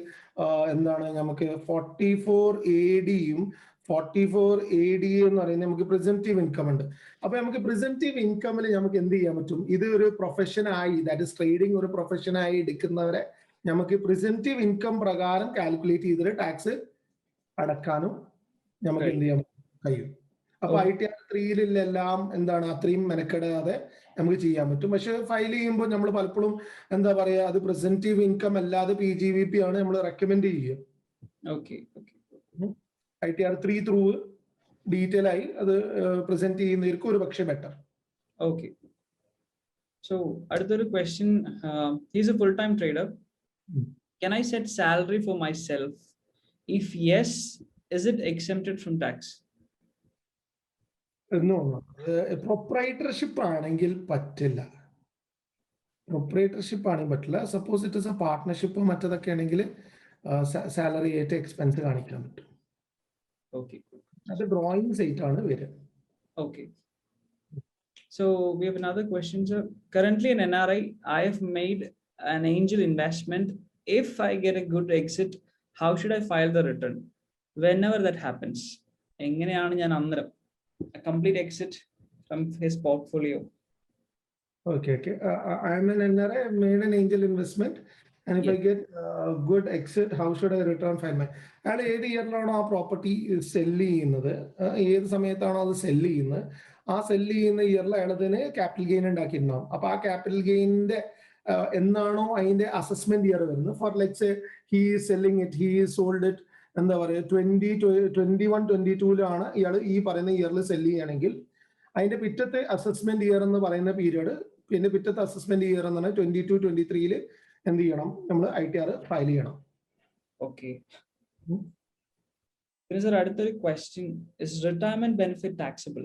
എന്താണ് നമുക്ക് 44ADയും 44ADA എന്ന് പറയുന്നത് നമുക്ക് പ്രിസംപ്റ്റീവ് ഇൻകം ഉണ്ട്. അപ്പൊ നമുക്ക് പ്രിസംപ്റ്റീവ് ഇൻകമിൽ നമുക്ക് എന്ത് ചെയ്യാൻ പറ്റും? ഇത് ഒരു പ്രൊഫഷനായി, ദാറ്റ് ഇസ് ട്രേഡിംഗ് ഒരു പ്രൊഫഷനായി എടുക്കുന്നവരെ നമുക്ക് പ്രിസംപ്റ്റീവ് ഇൻകം പ്രകാരം കാൽക്കുലേറ്റ് ചെയ്തിട്ട് ടാക്സ് അടക്കാനും നമുക്ക് എന്ത് ചെയ്യാൻ കഴിയും. അപ്പൊ ITR 3-ലെല്ലാം എന്താണ് അത്രയും മെനക്കെടാതെ നമുക്ക് ചെയ്യാൻ പറ്റും. പക്ഷെ ഫയൽ ചെയ്യുമ്പോൾ നമ്മൾ പലപ്പോഴും എന്താ പറയാ, അത് പ്രിസംപ്റ്റീവ് ഇൻകം അല്ലാതെ PGVP ആണ് നമ്മൾ റെക്കമെൻഡ് ചെയ്യുക. ITR 3 ത്രൂ ഡീറ്റെയിൽ ആയി അത് പ്രസന്റ് ചെയ്യുന്നവർക്ക് ഒരു പക്ഷേ ബെറ്റർ. ഓക്കെ. സോ അടുത്തൊരു question, he's A full time trader. Can I set salary for myself? If yes, is it exempted from tax? Proprietorship ആണെങ്കിൽ പറ്റില്ല. പ്രൊപ്രൈറ്റർഷിപ്പ് ആണെങ്കിൽ പറ്റില്ല. Suppose it is a partnership മറ്റതൊക്കെ ആണെങ്കിൽ സാലറി ആയിട്ട് എക്സ്പെൻസ് കാണിക്കാൻ പറ്റും. Okay. അത് ഡ്രോയിങ് സൈറ്റ് ആണ് വരിക. Okay. So we have another question, sir. Currently in NRI, I have made an angel investment. If I get a good exit, how should I file the return? Whenever that happens, എങ്ങനെയാണ് ഞാൻ അന്നേരം a complete exit from his portfolio? Okay. I am an NRI. I made an angel investment, and if I get a good exit, how should I return file my? അയാൾ ഏത് ഇയറിലാണോ ആ property cell ചെയ്യുന്നത്, ഏത് സമയത്താണോ അത് cell ചെയ്യുന്നത്, ആ cell ചെയ്യുന്ന ഇയറിൽ അയാളതിന് ക്യാപിറ്റൽ ഗെയിൻ ഉണ്ടാക്കിയിട്ടുണ്ടാവും. അപ്പൊ ആ ക്യാപിറ്റൽ ഗെയിനിന്റെ എന്നാണോ അതിന്റെ അസസ്മെന്റ് ഇയർ വരുന്നത്, for let's he selling it, he sold it എന്താ പറയുക 2021-22 ഇയാൾ ഈ പറയുന്ന ഇയറിൽ സെല്ല് ചെയ്യുകയാണെങ്കിൽ അതിന്റെ പിറ്റത്തെ അസസ്മെന്റ് ഇയർ എന്ന് പറയുന്ന പീരീഡ്, പിന്നെ പിറ്റത്തെ അസസ്മെന്റ് ഇയർ എന്ന് പറഞ്ഞാൽ 22-23 എന്ത് ചെയ്യണം, നമ്മൾ ITR ഫയൽ ചെയ്യണം. ഓക്കെ. സർ അടുത്തൊരു question, is retirement benefit taxable?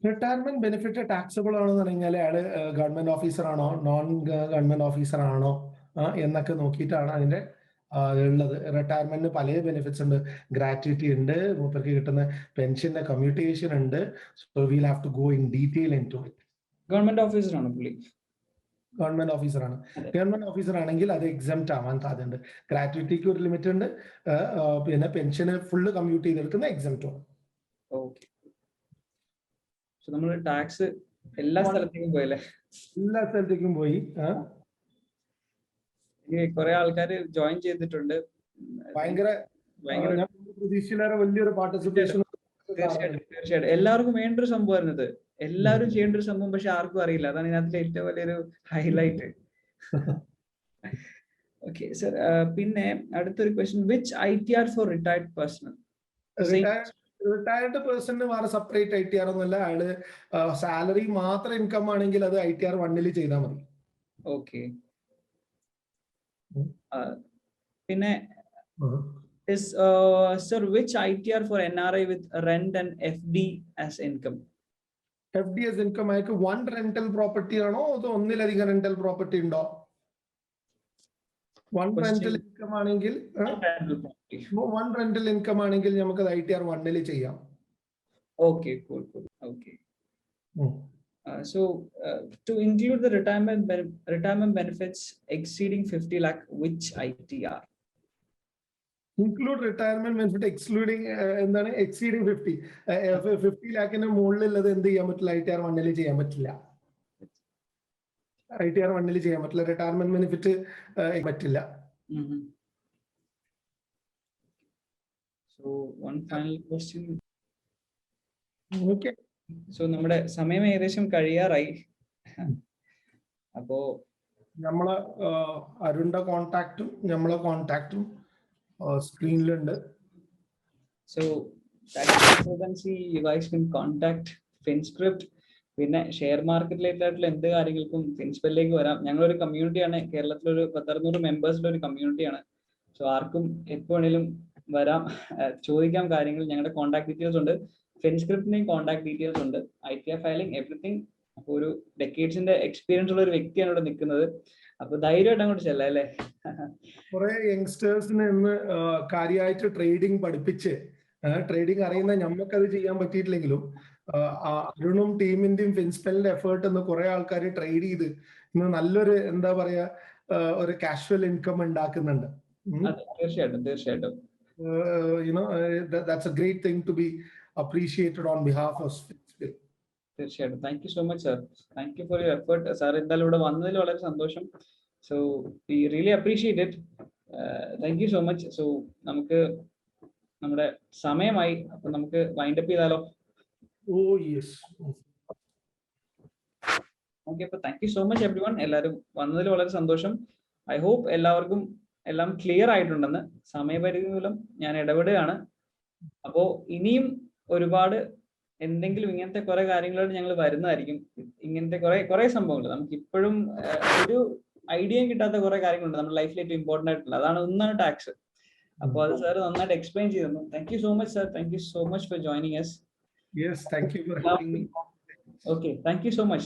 Retirement benefit taxable ആണെന്ന് പറഞ്ഞാൽ അയാൾ ഗവൺമെന്റ് ഓഫീസർ ആണോ നോൺ ഗവൺമെന്റ് ഓഫീസർ ആണോ എന്നൊക്കെ നോക്കിയിട്ടാണ് അതിന്റെ ഉള്ളത്. റിട്ടയർമെന്റിന് പല ബെനിഫിറ്റ്സ് ഉണ്ട്. ഗ്രാറ്റുവിറ്റി ഉണ്ട്, മൂപ്പർക്ക് കിട്ടുന്ന പെൻഷന്റെ കമ്മ്യൂട്ടേഷൻ ഉണ്ട്. So will have to go in detail into it. Government officer ആണ് പുള്ളി? ഗവൺമെന്റ് ഓഫീസർ ആണ്. ഗവൺമെന്റ് ഓഫീസർ ആണെങ്കിൽ അത് എക്സംപ്റ്റ് ആവാൻ സാധ്യതയുണ്ട്. ഗ്രാറ്റുവിറ്റിക്ക് ഒരു ലിമിറ്റ് ഉണ്ട്, പിന്നെ പെൻഷന് ഫുള്ള് കമ്മ്യൂട്ട് ചെയ്തെടുക്കുന്ന എക്സംപ്റ്റ് ആണ്. ഓക്കെ. സോ നമ്മൾ ടാക്സ് എല്ലാ സ്ഥലത്തേക്കും പോയല്ലേ? എല്ലാ സ്ഥലത്തേക്കും പോയി. കുറെ ആൾക്കാർ ജോയിൻ ചെയ്തിട്ടുണ്ട്. ഭയങ്കര പ്രതീക്ഷയിലേറെ വലിയൊരു പാർട്ടിസിപ്പേഷൻ. തീർച്ചയായിട്ടും എല്ലാവർക്കും വേണ്ട ഒരു സംഭവമായിരുന്നു ഇത്. എല്ലാവരും ചെയ്യേണ്ട ഒരു സംഭവം, പക്ഷെ ആർക്കും അറിയില്ല. അതാണ് ഇതിനകത്തിലെ ഏറ്റവും വലിയൊരു ഹൈലൈറ്റ്. ഓക്കെ സർ, പിന്നെ അടുത്തൊരു question, which ITR for retired person? Retired പേഴ്സണിന് വേറെ സെപ്പറേറ്റ് ITR ഒന്നുമല്ല. അയാള് സാലറി മാത്രം ഇൻകം ആണെങ്കിൽ അത് ITR 1 ചെയ്താൽ മതി. ഓക്കെ. പിന്നെ sir, which ITR for NRI with rent and FD as income? FD as income ആയിട്ട് വൺ റെന്റൽ പ്രോപ്പർട്ടി ആണോ അതോ ഒന്നിലധികം റെന്റൽ പ്രോപ്പർട്ടി ഉണ്ടോ? വൺ റെന്റൽ ഇൻകം ആണെങ്കിൽ നമുക്ക് ITR 1 ചെയ്യാം. Okay, cool. Okay. So to include the retirement benefits exceeding 50 lakh, which ITR? Include retirement benefit excluding എന്താണ് exceeding 50 ലാഖിന് മുകളിലുള്ളത് എന്ത് ചെയ്യാൻ പറ്റില്ല? ITR 1 ചെയ്യാൻ പറ്റില്ല. ITR 1 ചെയ്യാൻ പറ്റില്ല. റിട്ടയർമെന്റ് ബെനിഫിറ്റ് പറ്റില്ല. So one final question. Okay. So നമ്മുടെ സമയം ഏകദേശം കഴിയാറായി. അപ്പോ നമ്മളെ അരുണിന്റെ കോൺടാക്റ്റും നമ്മളെ കോൺടാക്റ്റും സ്ക്രീനിലുണ്ട്. So tax consultancy, you guys can contact FinScript. പിന്നെ ഷെയർ മാർക്കറ്റ് റിലേറ്റഡ് ആയിട്ടുള്ള എന്ത് കാര്യങ്ങൾക്കും ഫിൻസ്പെല്ലിലേക്ക് വരാം. ഞങ്ങളൊരു കമ്മ്യൂണിറ്റിയാണ്, കേരളത്തിലൊരു 10-600 മെമ്പേഴ്സിന്റെ ഒരു കമ്മ്യൂണിറ്റിയാണ്. സോ ആർക്കും എപ്പോ വേണേലും വരാം, ചോദിക്കാം കാര്യങ്ങൾ. ഞങ്ങളുടെ കോൺടാക്ട് ഡീറ്റെയിൽസ് ഉണ്ട്, ഫിൻസ്ക്രിപ്റ്റിന്റെയും കോൺടാക്ട് ഡീറ്റെയിൽസ് ഉണ്ട്, ITR ഫയലിംഗ് എവറിത്തിങ്. അപ്പൊ ഒരു ഡെക്കേഡ്സിന്റെ എക്സ്പീരിയൻസ് ഉള്ള ഒരു വ്യക്തിയാണ് ഇവിടെ നിൽക്കുന്നത്. അപ്പൊ ധൈര്യമായിട്ട് അങ്ങോട്ട് ചെല്ലാം അല്ലേ? കുറെ യങ്സ്റ്റേഴ്സിന് ഇന്ന് കാര്യമായിട്ട് ട്രേഡിംഗ് പഠിപ്പിച്ച്, ട്രേഡിംഗ് അറിയുന്ന ഞമ്മക്കത് ചെയ്യാൻ പറ്റിയിട്ടില്ലെങ്കിലും അരുണും ടീമിന്റെയും ഫിൻസ്പെല്ലിന്റെ എഫേർട്ട് എന്ന് കുറെ ആൾക്കാർ ട്രേഡ് ചെയ്ത് ഇന്ന് നല്ലൊരു എന്താ പറയാ ഒരു കാഷ്വൽ ഇൻകം ഉണ്ടാക്കുന്നുണ്ട്. തീർച്ചയായിട്ടും that's a great thing to be appreciated on behalf of Spinspil. തീർച്ചയായിട്ടും. Thank you so much sir. Thank you for your effort. Sir എന്തായാലും ഇവിടെ വന്നതിൽ വളരെ സന്തോഷം. So we really appreciate it. Thank you so much. So നമുക്ക് നമ്മുടെ സമയമായി, അപ്പൊ നമുക്ക് വൈൻഡ് അപ്പ് ചെയ്താലോ? ഓക്കെ, അപ്പൊ thank you so much every one. എല്ലാവരും വന്നതിൽ വളരെ സന്തോഷം. ഐ ഹോപ്പ് എല്ലാവർക്കും എല്ലാം ക്ലിയർ ആയിട്ടുണ്ടെന്ന്. സമയപരിധി മൂലം ഞാൻ ഇടപെടുകയാണ്. അപ്പോ ഇനിയും ഒരുപാട് എന്തെങ്കിലും ഇങ്ങനത്തെ കുറെ കാര്യങ്ങളോട് ഞങ്ങൾ വരുന്നതായിരിക്കും. ഇങ്ങനത്തെ കുറെ സംഭവങ്ങൾ നമുക്ക് ഇപ്പോഴും ഒരു ഐഡിയയും കിട്ടാത്ത കുറെ കാര്യങ്ങളുണ്ട് നമ്മുടെ ലൈഫിൽ ഏറ്റവും ഇമ്പോർട്ടന്റ് ആയിട്ടുള്ള. ഒന്നാണ് ടാക്സ്. അപ്പോൾ അത് സാർ നന്നായിട്ട് എക്സ്പ്ലെയിൻ ചെയ്തു. Thank you so much sir. Thank you so much for joining us. Yes, thank you for having me. Okay, thank you so much.